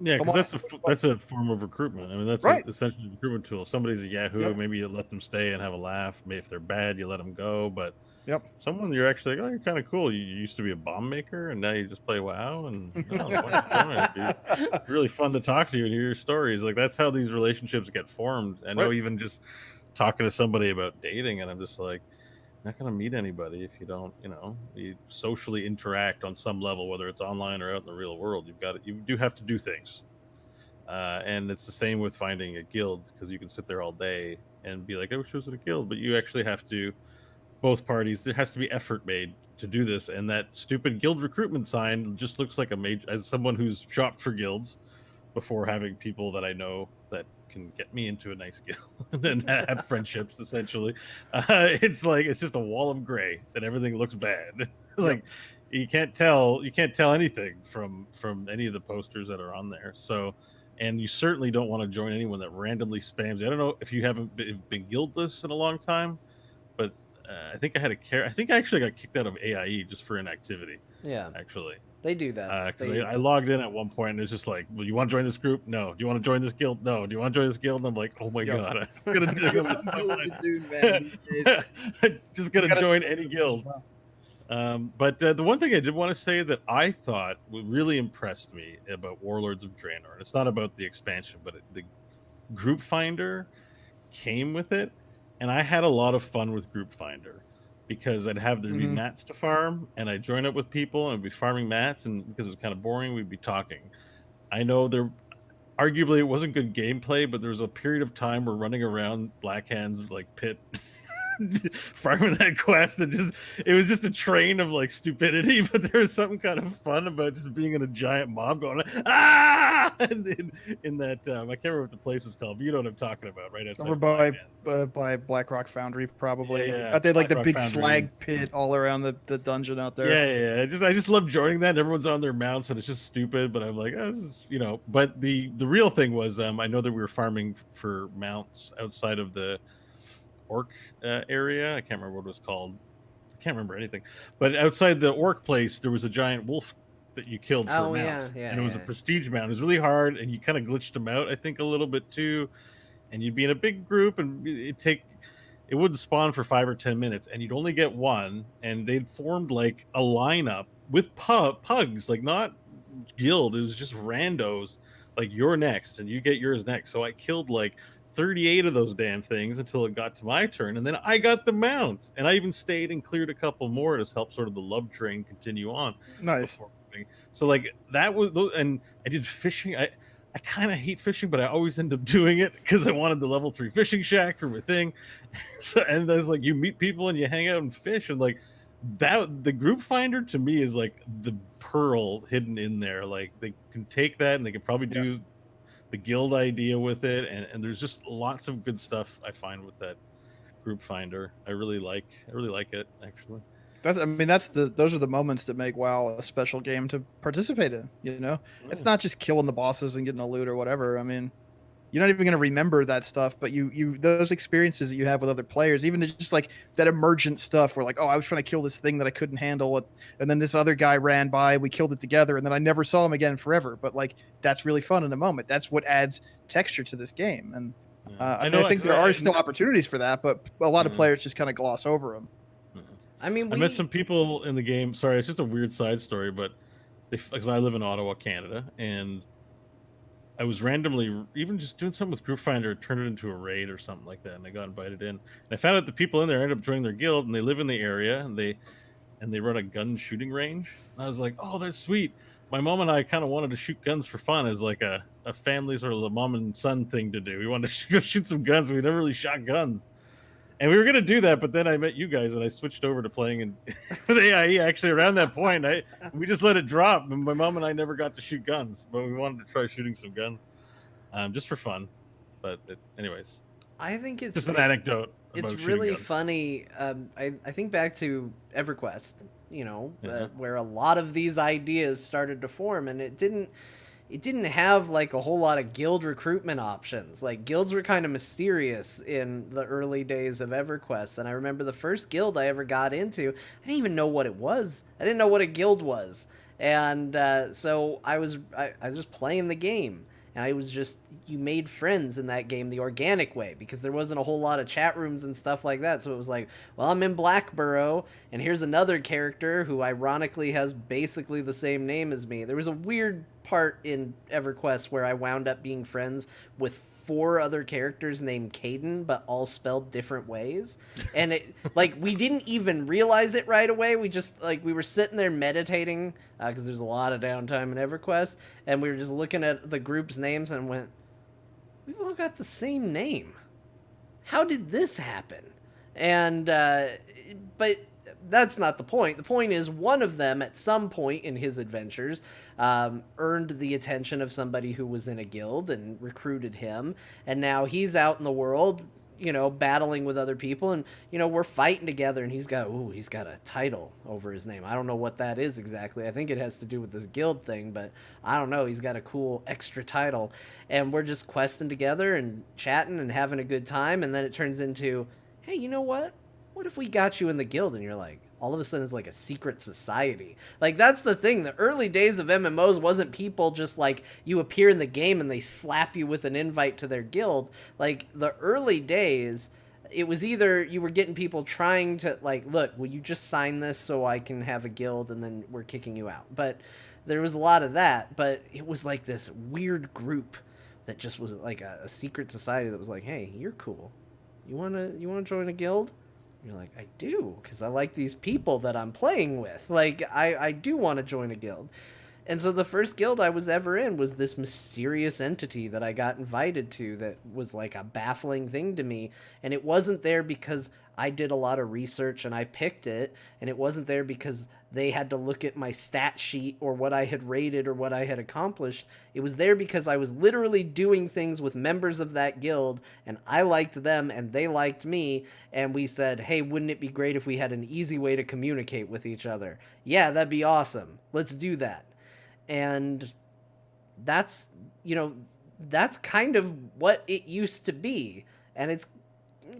Yeah, Come because on. that's a form of recruitment. I mean, that's Right. essentially a recruitment tool. Somebody's a Yahoo, Yep. maybe you let them stay and have a laugh. Maybe if they're bad, you let them go. But Yep. someone you're actually like, oh, you're kind of cool. You used to be a bomb maker, and now you just play WoW. And no, why don't you join? It'd be really fun to talk to you and hear your stories. Like that's how these relationships get formed. I know Right. even just talking to somebody about dating, and I'm just like, not going to meet anybody if you don't, you socially interact on some level, whether it's online or out in the real world. You do have to do things. And it's the same with finding a guild because you can sit there all day and be like, I wish I was in a guild, but you actually have to, both parties, there has to be effort made to do this. And that stupid guild recruitment sign just looks like a major, as someone who's shopped for guilds before having people that I know that can get me into a nice guild and then have friendships essentially. It's like, it's just a wall of gray and everything looks bad. Like, Yep. you can't tell anything from any of the posters that are on there. So, and you certainly don't want to join anyone that randomly spams. I don't know if you haven't been guildless in a long time, but I think I had I think I actually got kicked out of AIE just for inactivity. Yeah, Actually, they do that. because I logged in at one point and it's just like, well, you want to join this group? No. Do you want to join this guild? No. Do you want to join this guild? And I'm like, oh my Yep. god, I'm gonna Dude, man, these days. I'm just gonna gotta- join any guild. But the one thing I did want to say that I thought really impressed me about Warlords of Draenor, and it's not about the expansion, but the group finder came with it, and I had a lot of fun with group finder because there'd be mats to farm, and I'd join up with people and be farming mats, and because it was kind of boring, we'd be talking. I know arguably it wasn't good gameplay, but there was a period of time where running around Black Hand's like pit farming that quest and it was just a train of like stupidity, but there was something kind of fun about just being in a giant mob going and in that I can't remember what the place is called, but you know what I'm talking about, right outside Over by Black Rock Foundry, probably. Yeah, They like Black the Rock big Foundry. slag pit all around the dungeon out there. Yeah. I just love joining that. And everyone's on their mounts, and it's just stupid. But I'm like, oh, this is, But the real thing was, I know that we were farming for mounts outside of the orc area. I can't remember what it was called. I can't remember anything. But outside the orc place, there was a giant wolf that you killed for a mount, and it was a prestige mount. It was really hard, and you kind of glitched them out, I think, a little bit too. And you'd be in a big group, and it wouldn't spawn for 5 or 10 minutes, and you'd only get one, and they'd formed like a lineup with pugs, like not guild. It was just randos, like you're next, and you get yours next. So I killed like 38 of those damn things until it got to my turn, and then I got the mount, and I even stayed and cleared a couple more to help sort of the love train continue on. Nice. So like that was, and I did fishing. I kind of hate fishing, but I always end up doing it because I wanted the level 3 fishing shack for my thing. So, and there's like, you meet people and you hang out and fish, and like that, the group finder to me is like the pearl hidden in there. Like they can take that and they can probably do the guild idea with it. And there's just lots of good stuff I find with that group finder. I really like it actually. Those are the moments that make WoW a special game to participate in. It's not just killing the bosses and getting a loot or whatever. I mean, you're not even going to remember that stuff, but you those experiences that you have with other players, even just like that emergent stuff where like, oh, I was trying to kill this thing that I couldn't handle, and then this other guy ran by, we killed it together, and then I never saw him again forever. But like, that's really fun in the moment. That's what adds texture to this game. And I think there are still opportunities for that, but a lot of players just kind of gloss over them. I mean, I met some people in the game. Sorry, it's just a weird side story, but because I live in Ottawa, Canada, and I was randomly even just doing something with Group Finder, turned it into a raid or something like that, and I got invited in. And I found out the people in there ended up joining their guild, and they live in the area, and they run a gun shooting range. And I was like, oh, that's sweet. My mom and I kind of wanted to shoot guns for fun as like a family sort of the mom and son thing to do. We wanted to go shoot some guns. We never really shot guns. And we were gonna do that, but then I met you guys, and I switched over to playing in with AIE. Actually, around that point, we just let it drop. And my mom and I never got to shoot guns, but we wanted to try shooting some guns, just for fun. But anyways, I think it's just an anecdote. It's really funny. I think back to EverQuest, Yeah. where a lot of these ideas started to form, and it didn't have like a whole lot of guild recruitment options. Like guilds were kind of mysterious in the early days of EverQuest, and I remember the first guild I ever got into, I didn't even know what it was. I didn't know what a guild was, and so I was just playing the game, and I was just you made friends in that game the organic way because there wasn't a whole lot of chat rooms and stuff like that. So it was like, well, I'm in Blackborough, and here's another character who ironically has basically the same name as me. There was a weird part in EverQuest where I wound up being friends with four other characters named Caden, but all spelled different ways. And it like we didn't even realize it right away. We just like we were sitting there meditating because there's a lot of downtime in EverQuest, and we were just looking at the group's names and went, "We've all got the same name. How did this happen?" And but that's not the point. The point is one of them at some point in his adventures earned the attention of somebody who was in a guild and recruited him, and now he's out in the world, battling with other people, and we're fighting together, and he's got a title over his name. I don't know what that is exactly. I think it has to do with this guild thing, but I don't know. He's got a cool extra title, and we're just questing together and chatting and having a good time, and then it turns into, hey, you know what if we got you in the guild? And you're like, all of a sudden it's like a secret society. Like that's the thing. The early days of MMOs wasn't people just like you appear in the game and they slap you with an invite to their guild. Like the early days, it was either you were getting people trying to like, look, will you just sign this so I can have a guild, and then we're kicking you out. But there was a lot of that, but it was like this weird group that just was like a secret society that was like, hey, you're cool. You wanna join a guild? You're like, I do, because I like these people that I'm playing with. Like, I do want to join a guild. And so the first guild I was ever in was this mysterious entity that I got invited to that was like a baffling thing to me. And it wasn't there because I did a lot of research and I picked it. And it wasn't there because they had to look at my stat sheet or what I had rated or what I had accomplished. It was there because I was literally doing things with members of that guild, and I liked them and they liked me. And we said, hey, wouldn't it be great if we had an easy way to communicate with each other? Yeah, that'd be awesome. Let's do that. And that's that's kind of what it used to be, and it's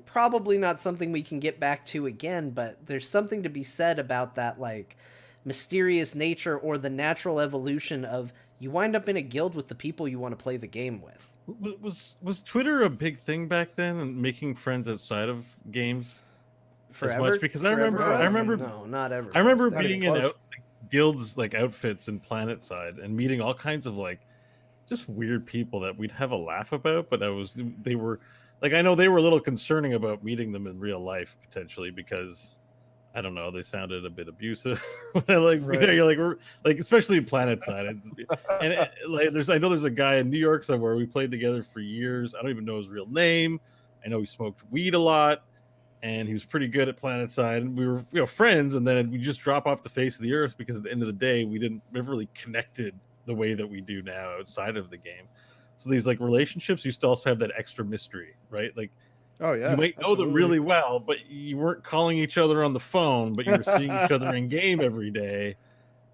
probably not something we can get back to again, but there's something to be said about that like mysterious nature or the natural evolution of you wind up in a guild with the people you want to play the game with. Was Twitter a big thing back then, and making friends outside of games as much? Because I remember No, not ever. I remember Not even being in close. guilds like outfits in PlanetSide and meeting all kinds of like just weird people that we'd have a laugh about, but they were like, I know they were a little concerning about meeting them in real life potentially because I don't know, they sounded a bit abusive. Like, Right. you're like, we're like, especially in PlanetSide, like I know there's a guy in New York somewhere we played together for years. I don't even know his real name. I know he smoked weed a lot, and he was pretty good at PlanetSide, and we were friends, and then we just drop off the face of the earth because at the end of the day we never really connected the way that we do now outside of the game. So these like relationships used to also have that extra mystery, right? Like Oh you yeah, might know them absolutely. really well, but you weren't calling each other on the phone, but you were seeing each other in game every day.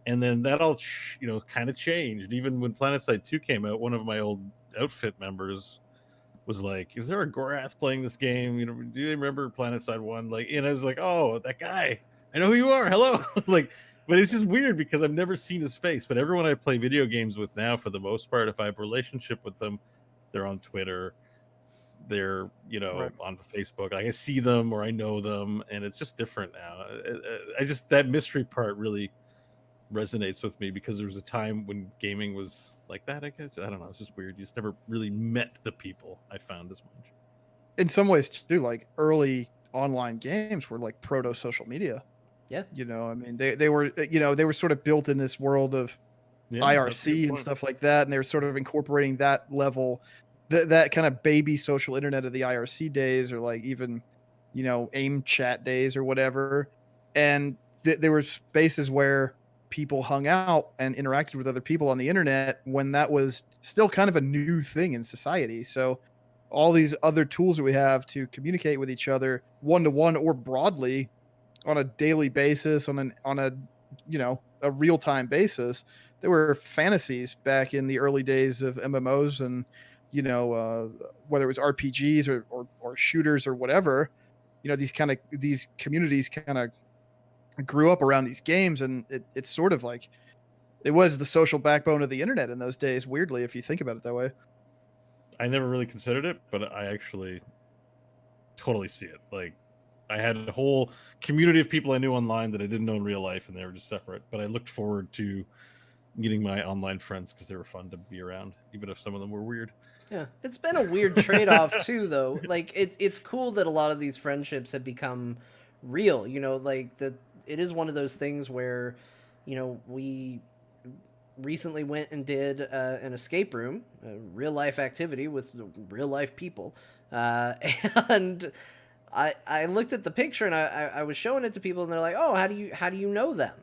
And then that all kind of changed. Even when PlanetSide 2 came out, one of my old outfit members was like, "Is there a Gorath playing this game? Do you remember PlanetSide 1?" Like, and I was like, "Oh, that guy. I know who you are. Hello." Like, but it's just weird because I've never seen his face. But everyone I play video games with now, for the most part, if I have a relationship with them, they're on Twitter, they're Right. on Facebook. Like, I see them or I know them, and it's just different now. I just that mystery part really resonates with me because there was a time when gaming was like that. I guess I don't know. It's just weird. You just never really met the people I found as much. In some ways too, like early online games were like proto social media. Yeah. I mean, they were they were sort of built in this world of Yeah, that's a good IRC and point. stuff like that, and they were sort of incorporating that level, that kind of baby social internet of the IRC days, or like even AIM chat days or whatever. And there were spaces where people hung out and interacted with other people on the internet when that was still kind of a new thing in society. So all these other tools that we have to communicate with each other one to one or broadly on a daily basis, on a a real time basis. There were fantasies back in the early days of MMOs, and whether it was RPGs or shooters or whatever. These communities kind of grew up around these games, and it's sort of like it was the social backbone of the internet in those days. Weirdly, if you think about it that way. I never really considered it, but I actually totally see it. Like, I had a whole community of people I knew online that I didn't know in real life, and they were just separate. But I looked forward to meeting my online friends because they were fun to be around, even if some of them were weird. Yeah, it's been a weird trade-off too, though. Like, it's cool that a lot of these friendships have become real. Like it is one of those things where, we recently went and did an escape room, a real life activity with real life people, and I looked at the picture and I was showing it to people, and they're like, "Oh, how do you know them?"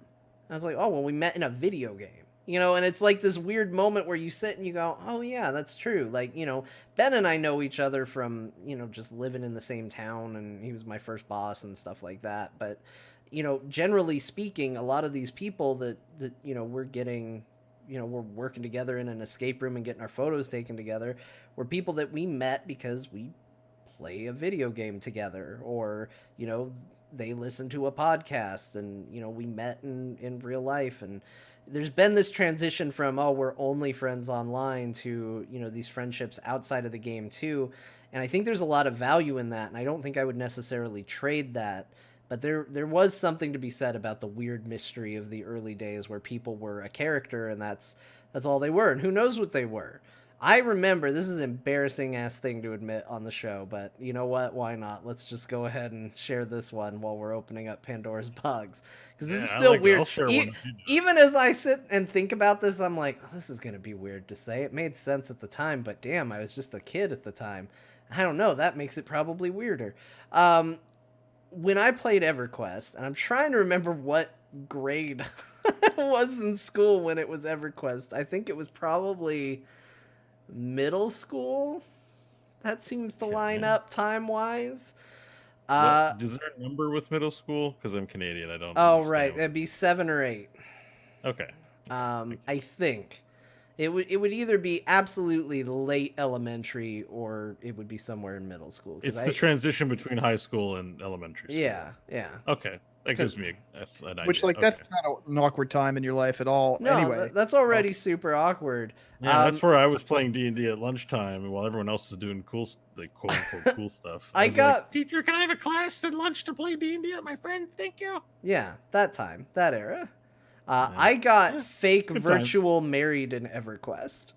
I was like, "Oh, well, we met in a video game." And it's like this weird moment where you sit and you go, "Oh yeah, that's true." Like, Ben and I know each other from, just living in the same town, and he was my first boss and stuff like that. But, generally speaking, a lot of these people that we're getting, we're working together in an escape room and getting our photos taken together, were people that we met because we play a video game together, or, they listen to a podcast, and, we met in real life. And there's been this transition from, oh, we're only friends online, to, these friendships outside of the game too. And I think there's a lot of value in that, and I don't think I would necessarily trade that. But there was something to be said about the weird mystery of the early days, where people were a character, and that's all they were, and who knows what they were. I remember, this is an embarrassing ass thing to admit on the show, but you know what? Why not? Let's just go ahead and share this one while we're opening up Pandora's box, because this is still weird. I'll share one if you do. Even as I sit and think about this, I'm like, oh, this is gonna be weird to say. It made sense at the time, but damn, I was just a kid at the time. I don't know. That makes it probably weirder. When I played EverQuest, and I'm trying to remember what grade I was in school when it was EverQuest. I think it was probably middle school. That seems to line up time-wise. Is there a number with middle school? Because I'm Canadian, I don't. Oh, right. That'd be 7 or 8. Okay. I think. It would either be absolutely late elementary, or it would be somewhere in middle school. It's the transition between high school and elementary school. Yeah. Okay, that gives me an idea. Which, like, that's not an awkward time in your life at all. No, anyway, that's already super awkward. Yeah, that's where I was playing D&D at lunchtime, while everyone else is doing cool, like, quote unquote cool stuff. I got like, teacher, can I have a class at lunch to play D&D with my friends? Thank you. Yeah, that time, that era. I got fake virtual married in EverQuest.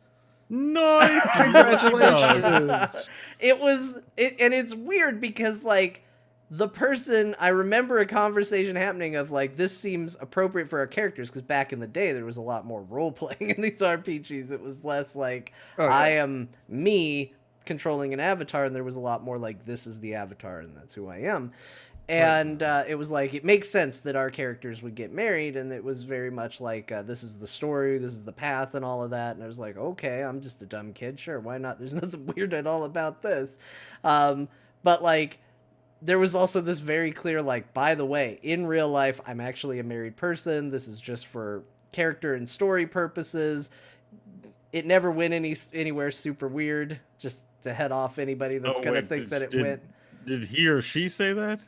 Nice. Congratulations. And it's weird because, like, the person, I remember a conversation happening of, like, this seems appropriate for our characters, because back in the day there was a lot more role playing in these RPGs. It was less like, I am me controlling an avatar, and there was a lot more like, this is the avatar and that's who I am. And it was like, it makes sense that our characters would get married, and it was very much like, this is the story, this is the path, and all of that. And I was like, okay, I'm just a dumb kid, sure, why not? There's nothing weird at all about this. But, like, there was also this very clear, like, by the way, in real life, I'm actually a married person. This is just for character and story purposes. It never went anywhere super weird, just to head off anybody that's going to think that it went. Did he or she say that?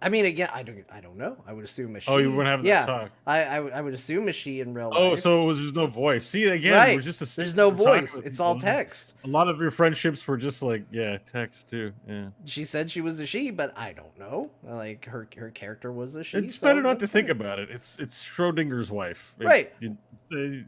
I mean, again, I don't know. I would assume a she. Oh, you wouldn't have that talk. I would assume a she in real life. Oh, so it was just no voice. See, again, right. we're just there's no voice. It's all text. A lot of your friendships were just like, text too. Yeah. She said she was a she, but I don't know. Like, her character was a she. It's better not to think about it. It's Schrodinger's wife. Right.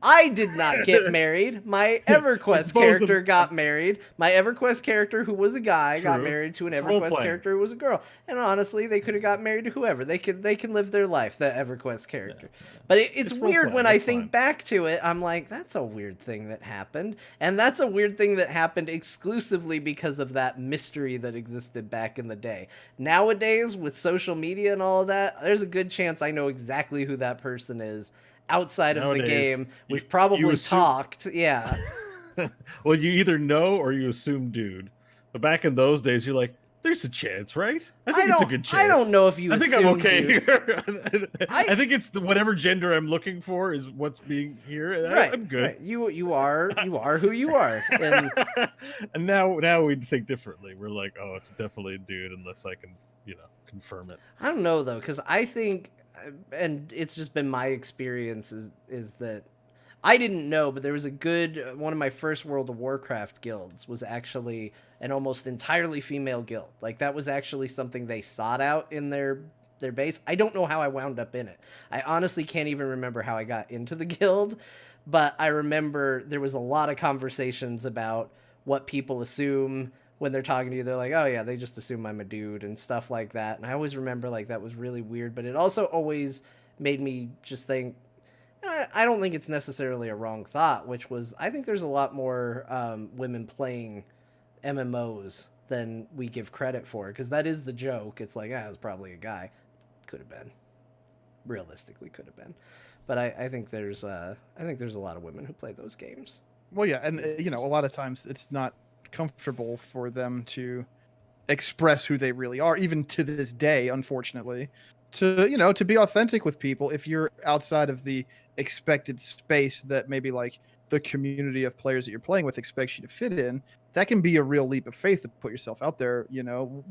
I did not get married. My EverQuest character got married. My EverQuest character, who was a guy, got married to an EverQuest character who was a girl. And honestly, they could have got married to whoever. They can live their life, the EverQuest character. But it's weird when I think back to it. I'm like, that's a weird thing that happened. And that's a weird thing that happened exclusively because of that mystery that existed back in the day. Nowadays, with social media and all of that, there's a good chance I know exactly who that person is. Outside of the game, we've probably talked. Yeah. Well, you either know or you assume dude. But back in those days, you're like, There's a chance, right? I I think it's a don't. good chance. I don't know if you. I think I'm assume, okay dude. here. I think it's whatever gender I'm looking for is what's being here. Right. I'm good. Right. You are who you are, and And now we think differently. We're like, oh, it's definitely a dude unless I can, confirm it. I don't know though, because I think, and it's just been my experience is that I didn't know, but there was a good one of my first World of Warcraft guilds was actually an almost entirely female guild. Like that was actually something they sought out in their base. I don't know how I wound up in it. I honestly can't even remember how I got into the guild, but I remember there was a lot of conversations about what people assume when they're talking to you. They're like, "Oh yeah, they just assume I'm a dude" and stuff like that. And I always remember like that was really weird, but it also always made me just think I don't think it's necessarily a wrong thought, which was I think there's a lot more women playing MMOs than we give credit for, because that is the joke. It's like, it's probably a guy. Could have been. Realistically, could have been. But I think there's a lot of women who play those games. Well, yeah, and a lot of times it's not comfortable for them to express who they really are, even to this day, unfortunately. To be authentic with people, if you're outside of the expected space that maybe like the community of players that you're playing with expects you to fit in, that can be a real leap of faith to put yourself out there,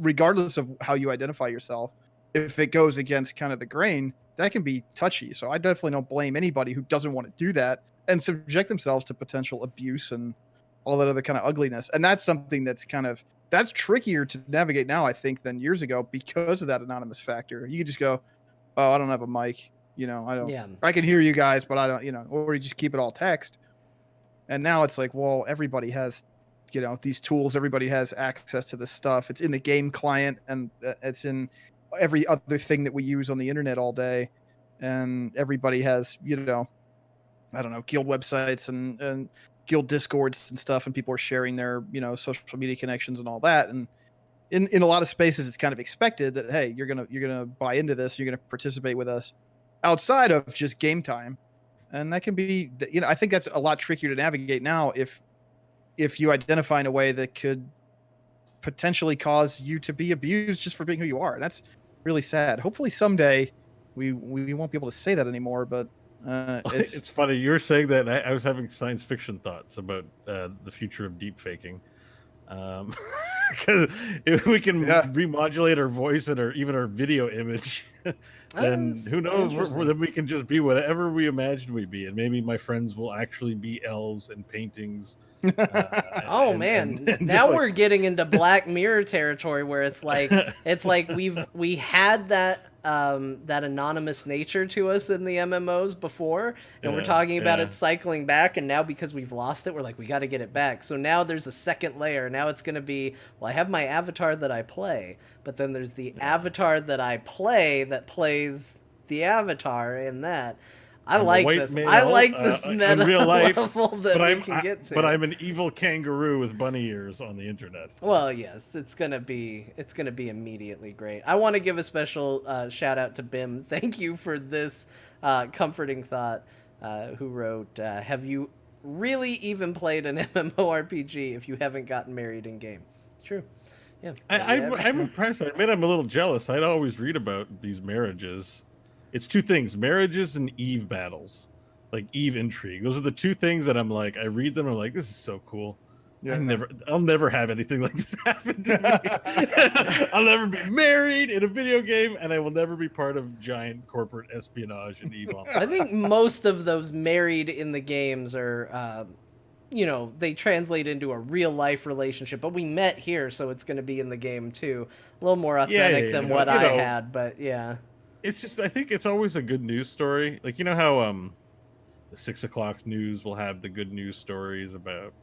regardless of how you identify yourself. If it goes against kind of the grain, that can be touchy. So I definitely don't blame anybody who doesn't want to do that and subject themselves to potential abuse and all that other kind of ugliness. And that's something that's trickier to navigate now, I think, than years ago because of that anonymous factor. You can just go, "Oh, I don't have a mic. I don't. Yeah. I can hear you guys, but I don't. Or you just keep it all text." And now it's like, well, everybody has, these tools. Everybody has access to this stuff. It's in the game client, and it's in every other thing that we use on the internet all day. And everybody has, I don't know, guild websites and guild discords and stuff, and people are sharing their social media connections and all that. And in a lot of spaces it's kind of expected that, hey, you're gonna buy into this, you're gonna participate with us outside of just game time. And that can be, I think that's a lot trickier to navigate now if you identify in a way that could potentially cause you to be abused just for being who you are. And that's really sad. Hopefully someday we won't be able to say that anymore, but it's funny you were saying that. I was having science fiction thoughts about the future of deep faking, because if we can remodulate our voice and even our video image, then who knows, then we can just be whatever we imagined we'd be. And maybe my friends will actually be elves and paintings. Now we're getting into Black Mirror territory where it's like we had that anonymous nature to us in the MMOs before, and we're talking about it cycling back, and now because we've lost it, we're like, we got to get it back. So now there's a second layer. Now it's going to be, well, I have my avatar that I play, but then there's the avatar that I play that plays the avatar in that. I like this meta in real life, level that we can get to. But I'm an evil kangaroo with bunny ears on the internet. Well, yes, it's gonna be immediately great. I want to give a special shout out to Bim. Thank you for this comforting thought. Who wrote, "Have you really even played an MMORPG if you haven't gotten married in game?" True. Yeah. I'm impressed. I mean, I'm a little jealous. I'd always read about these marriages. It's two things: marriages and Eve battles, like Eve intrigue. Those are the two things that I'm like, I read them, I'm like, this is so cool. Yeah. I'll never have anything like this happen to me. I'll never be married in a video game, and I will never be part of giant corporate espionage and Eve online. I think most of those married in the games are, they translate into a real life relationship, but we met here, so it's going to be in the game too. A little more authentic than what I had, but yeah. It's just, I think it's always a good news story. Like, how the 6 o'clock news will have the good news stories about,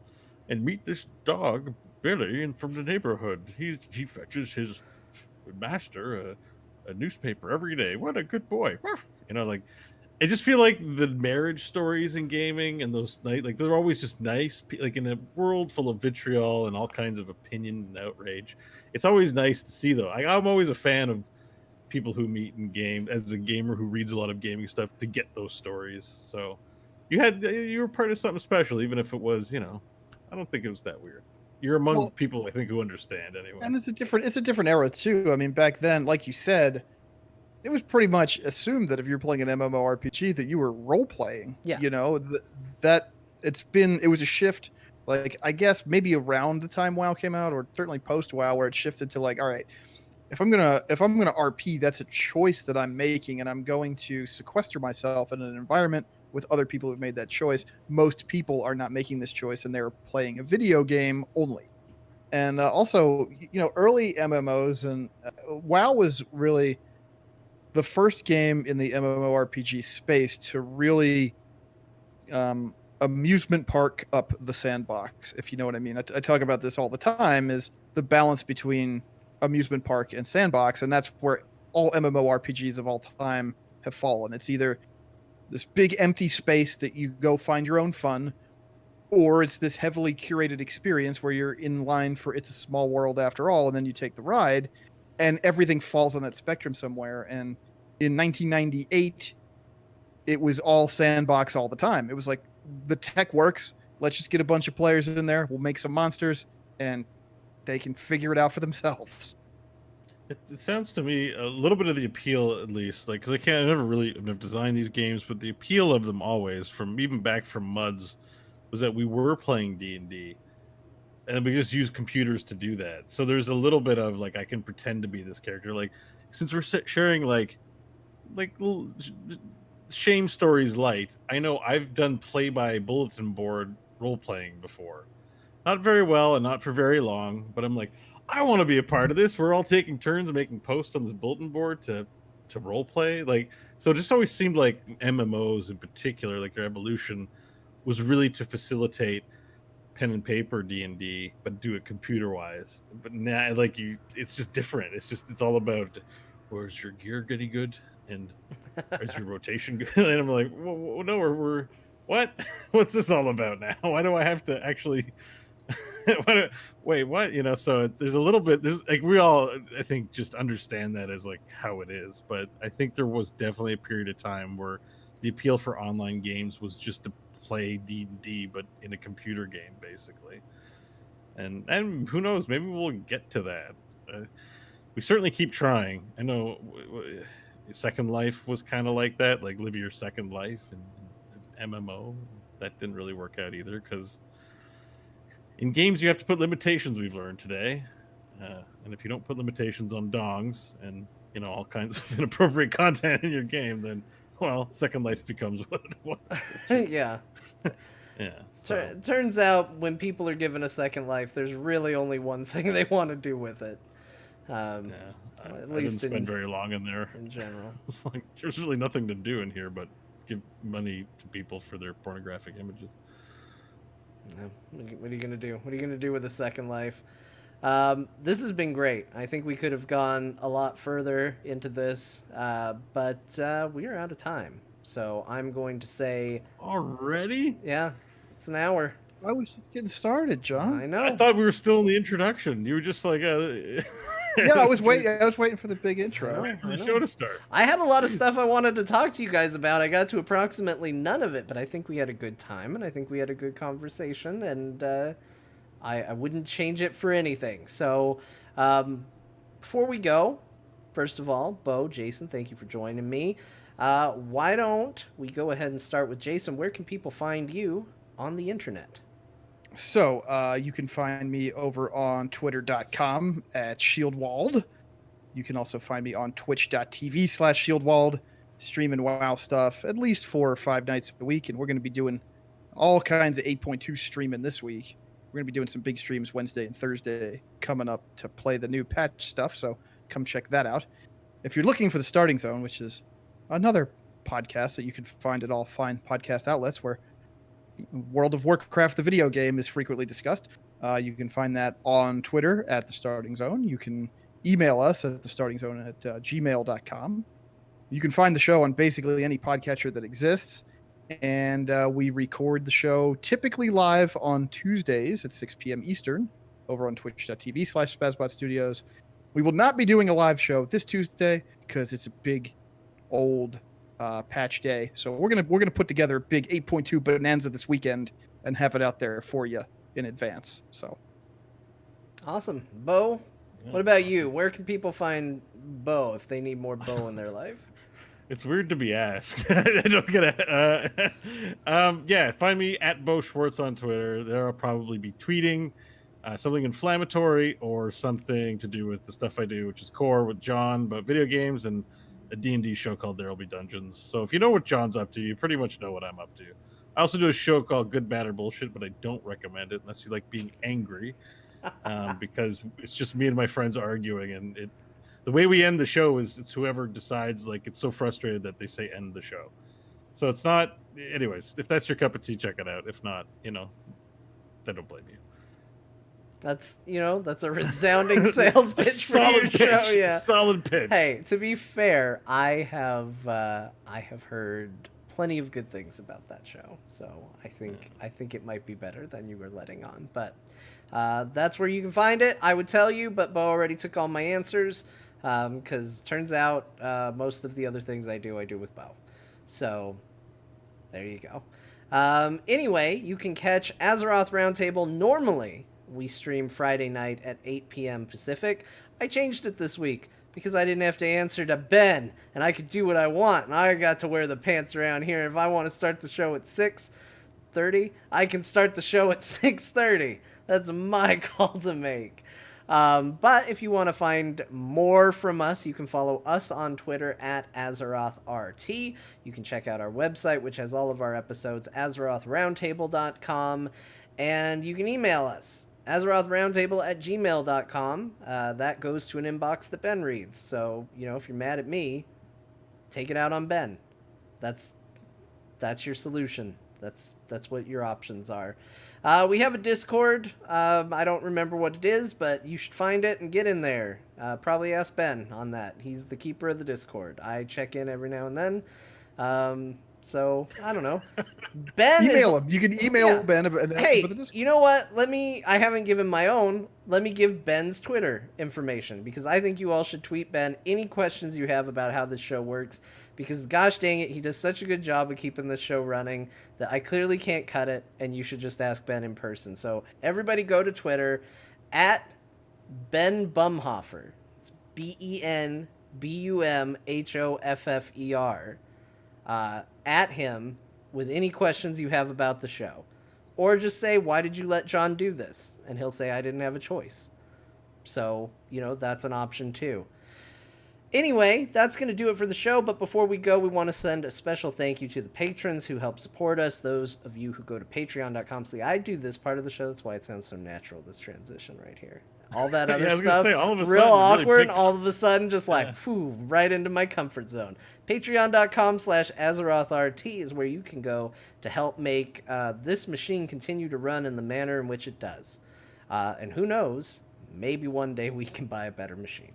and meet this dog, Billy, and from the neighborhood. He fetches his master a newspaper every day. What a good boy. Like, I just feel like the marriage stories in gaming and those like they're always just nice. Like in a world full of vitriol and all kinds of opinion and outrage, it's always nice to see though. I'm always a fan of people who meet in game, as a gamer who reads a lot of gaming stuff, to get those stories. So you were part of something special, even if it was, I don't think it was that weird. You're among Well, people I think who understand anyway. and it's a different era too. I mean, back then, like you said, it was pretty much assumed that if you're playing an MMORPG that you were role playing. Yeah. That it was a shift. Like I guess maybe around the time WoW came out, or certainly post WoW, where it shifted to like, all right, if I'm gonna RP, that's a choice that I'm making, and I'm going to sequester myself in an environment with other people who've made that choice. Most people are not making this choice, and they're playing a video game only. And also, early MMOs and WoW was really the first game in the MMORPG space to really amusement park up the sandbox, if you know what I mean. I talk about this all the time, is the balance between amusement park and sandbox, and that's where all MMORPGs of all time have fallen. It's either this big empty space that you go find your own fun, or it's this heavily curated experience where you're in line for It's a Small World after all, and then you take the ride, and everything falls on that spectrum somewhere. And in 1998, it was all sandbox all the time. It was like, the tech works. Let's just get a bunch of players in there. We'll make some monsters, and they can figure it out for themselves. It sounds to me a little bit of the appeal, at least, like because I've never designed these games, but the appeal of them always, from even back from Muds, was that we were playing D&D, and we just use computers to do that. So there's a little bit of like I can pretend to be this character, like since we're sharing like little shame stories light. I know I've done play by bulletin board role playing before, not very well and not for very long, but I'm like, I want to be a part of this. We're all taking turns making posts on this bulletin board to role play. Like, so it just always seemed like MMOs in particular, like their evolution was really to facilitate pen and paper D&D, but do it computer wise. But now, like it's just different. It's all about, where's your gear getting good, and is your rotation good? And I'm like, whoa, no, we're what? What's this all about now? Why do I have to actually? Wait, what? So there's a little bit. There's like we all, I think, just understand that as like how it is. But I think there was definitely a period of time where the appeal for online games was just to play D&D, but in a computer game, basically. And who knows? Maybe we'll get to that. We certainly keep trying. I know Second Life was kind of like that, like live your second life, and MMO. That didn't really work out either, because in games you have to put limitations, we've learned today. And if you don't put limitations on dongs and all kinds of inappropriate content in your game, then well, Second Life becomes what it was. Yeah. Yeah. So. Turns out when people are given a second life, there's really only one thing they want to do with it. Yeah, At I least didn't spend very long in there. In general, it's like there's really nothing to do in here but give money to people for their pornographic images. Yeah. What are you gonna do? What are you gonna do with a second life? This has been great. I think we could have gone a lot further into this, but we are out of time. So I'm going to say already. Yeah, it's an hour. I was just getting started, John. I know. I thought we were still in the introduction. You were just like, yeah, I was waiting for the big intro. Waiting for the show to start. I had a lot of stuff I wanted to talk to you guys about. I got to approximately none of it, but I think we had a good time, and I think we had a good conversation, and I wouldn't change it for anything. So, before we go, first of all, Beau, Jason, thank you for joining me. Why don't we go ahead and start with Jason? Where can people find you on the internet? So, you can find me over on twitter.com at Shieldwald. You can also find me on twitch.tv/Shieldwald, streaming WoW stuff at least 4 or 5 nights a week. And we're going to be doing all kinds of 8.2 streaming this week. We're going to be doing some big streams Wednesday and Thursday coming up to play the new patch stuff. So come check that out. If you're looking for the Starting Zone, which is another podcast that you can find at all fine podcast outlets where World of Warcraft, the video game, is frequently discussed. You can find that on Twitter at The Starting Zone. You can email us at thestartingzone at gmail.com. You can find the show on basically any podcatcher that exists. And we record the show typically live on Tuesdays at 6 p.m. Eastern over on twitch.tv/Spazbot Studios. We will not be doing a live show this Tuesday because it's a big old patch day. So we're gonna put together a big 8.2 bonanza this weekend and have it out there for you in advance. So Awesome. Beau, Yeah, what about awesome. you? Where can people find Beau if they need more Beau in their life? It's weird to be asked. I don't get it. Yeah, find me at Beau Schwartz on Twitter. There I'll probably be tweeting something inflammatory or something to do with the stuff I do, which is core with John, but video games and a D&D show called There'll Be Dungeons. So if you know what John's up to, you pretty much know what I'm up to. I also do a show called Good, Bad, or Bullshit, but I don't recommend it unless you like being angry, because it's just me and my friends arguing, and the way we end the show is it's whoever decides, like, it's so frustrated that they say end the show. So it's not, anyways, if that's your cup of tea, check it out. If not, I don't blame you. That's a resounding sales pitch for your show. Yeah. Solid pitch. Hey, to be fair, I have heard plenty of good things about that show. So I think it might be better than you were letting on. But that's where you can find it. I would tell you, but Beau already took all my answers. Because turns out most of the other things I do with Beau. So there you go. Anyway, you can catch Azeroth Roundtable. Normally, we stream Friday night at 8 p.m. Pacific. I changed it this week because I didn't have to answer to Ben, and I could do what I want, and I got to wear the pants around here. If I want to start the show at 6:30, I can start the show at 6:30. That's my call to make. But if you want to find more from us, you can follow us on Twitter at AzerothRT. You can check out our website, which has all of our episodes, AzerothRoundtable.com. And you can email us, AzerothRoundtable@gmail.com. That goes to an inbox that Ben reads. So, if you're mad at me, take it out on Ben. That's your solution. That's what your options are. We have a Discord. I don't remember what it is, but you should find it and get in there. Probably ask Ben on that. He's the keeper of the Discord. I check in every now and then. So I don't know. Ben, email him. You can email Ben. Hey, you know what? I haven't given my own. Let me give Ben's Twitter information, because I think you all should tweet Ben any questions you have about how this show works. Because gosh dang it, he does such a good job of keeping this show running that I clearly can't cut it, and you should just ask Ben in person. So everybody go to Twitter at Ben Bumhoffer. It's BenBumhoffer. At him with any questions you have about the show. Or just say, why did you let John do this? And he'll say, I didn't have a choice. So, that's an option too. Anyway, that's going to do it for the show, but before we go, we want to send a special thank you to the patrons who help support us, those of you who go to patreon.com. See, I do this part of the show, that's why it sounds so natural, this transition right here. All that other stuff, real awkward, really, and all of a sudden just right into my comfort zone. Patreon.com/AzerothRT is where you can go to help make this machine continue to run in the manner in which it does. And who knows, maybe one day we can buy a better machine.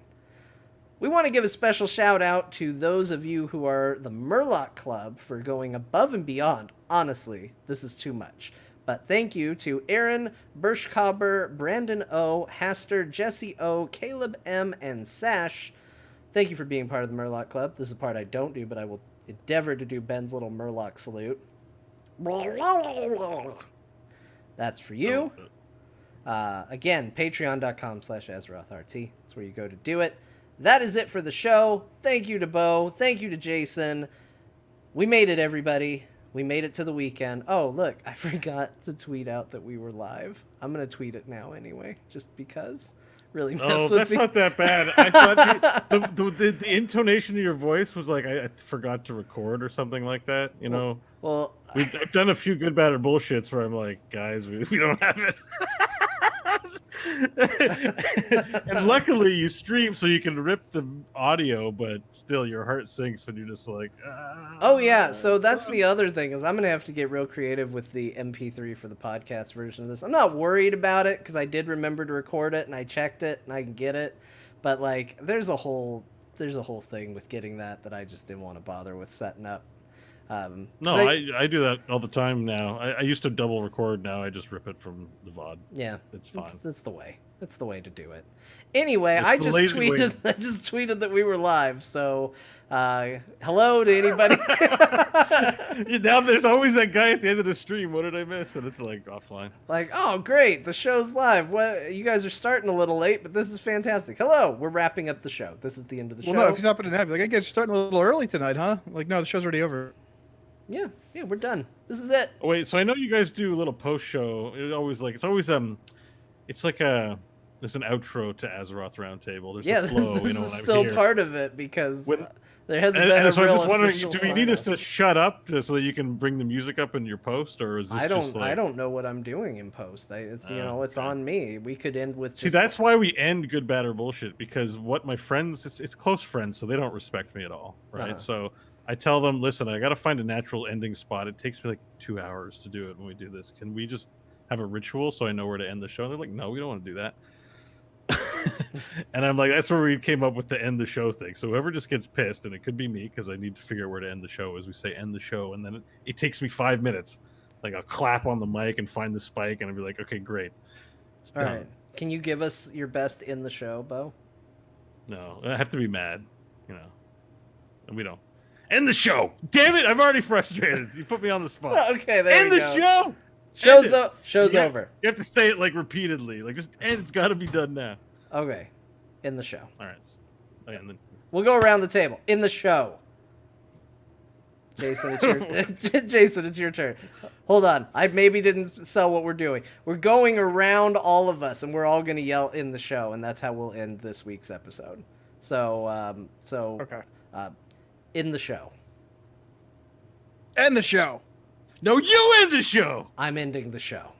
We want to give a special shout out to those of you who are the Murloc Club for going above and beyond. Honestly, this is too much. But thank you to Aaron, Bershkaber, Brandon O, Haster, Jesse O, Caleb M, and Sash. Thank you for being part of the Murloc Club. This is a part I don't do, but I will endeavor to do Ben's little Murloc salute. That's for you. Again, patreon.com/AzerothRT. That's where you go to do it. That is it for the show. Thank you to Beau. Thank you to Jason. We made it, everybody. We made it to the weekend. Oh, look, I forgot to tweet out that we were live. I'm going to tweet it now anyway, just because. Really mess with me. That's not that bad. I thought the intonation of your voice was like I forgot to record or something like that, Well, I've done a few good, bad, or bullshits where I'm like, guys, we don't have it. And luckily you stream so you can rip the audio, but still your heart sinks when you're just like, oh yeah, so that's the other thing, is I'm gonna have to get real creative with the MP3 for the podcast version of this. I'm not worried about it because I did remember to record it and I checked it and I can get it, but there's a whole thing with getting that I just didn't want to bother with setting up. No, 'cause I do that all the time now. I used to double record. Now I just rip it from the VOD. yeah, It's fine. That's the way. That's the way to do it. Anyway, It's I the just lazy way. tweeted. I just tweeted that we were live. So, hello to anybody. Now there's always that guy at the end of the stream. What did I miss? And it's like offline. Like, oh great, the show's live. What, you guys are starting a little late, but this is fantastic. Hello, we're wrapping up the show. This is the end of the show. Well, no, if he's up in an app, like, I guess you're starting a little early tonight, huh? Like, no, the show's already over. Yeah, we're done. This is it. Oh, wait, so I know you guys do a little post show. It's always it's like there's an outro to Azeroth Roundtable. There's a flow, this you know, is when I'm still here. part of it because When- there hasn't been a And so I'm real just wondering, official do we need us sign-off. to shut up so that you can bring the music up in your post, or is this I just like... I don't know what I'm doing in post. It's it's okay. on me. We could end with See, just- that's why we end Good, Bad, or Bullshit, because what my friends, it's close friends, so they don't respect me at all, right? Uh-huh. So I tell them, listen, I got to find a natural ending spot. It takes me like 2 hours to do it when we do this. Can we just have a ritual so I know where to end the show? And they're like, no, we don't want to do that. And I'm like, that's where we came up with the end the show thing. So whoever just gets pissed, and it could be me because I need to figure out where to end the show, as we say end the show, and then it takes me 5 minutes. Like I'll clap on the mic and find the spike, and I'll be like, okay, great, it's All done. right. Can you give us your best in the show, Beau? No, I have to be mad, you know. And we don't end the show. Damn it! I'm already frustrated. You put me on the spot. Okay, there End we the go. show. Show's End it. show's Yeah. over. You have to say it like repeatedly. Like just end. It's got to be done now. Okay, in the show. All right. Okay, and then We'll go around the table. In the show. Jason, it's your Jason, it's your turn. Hold on. I maybe didn't sell what we're doing. We're going around all of us, and we're all going to yell in the show, and that's how we'll end this week's episode. So, Okay. in the show. End the show. no, you end the show. I'm ending the show.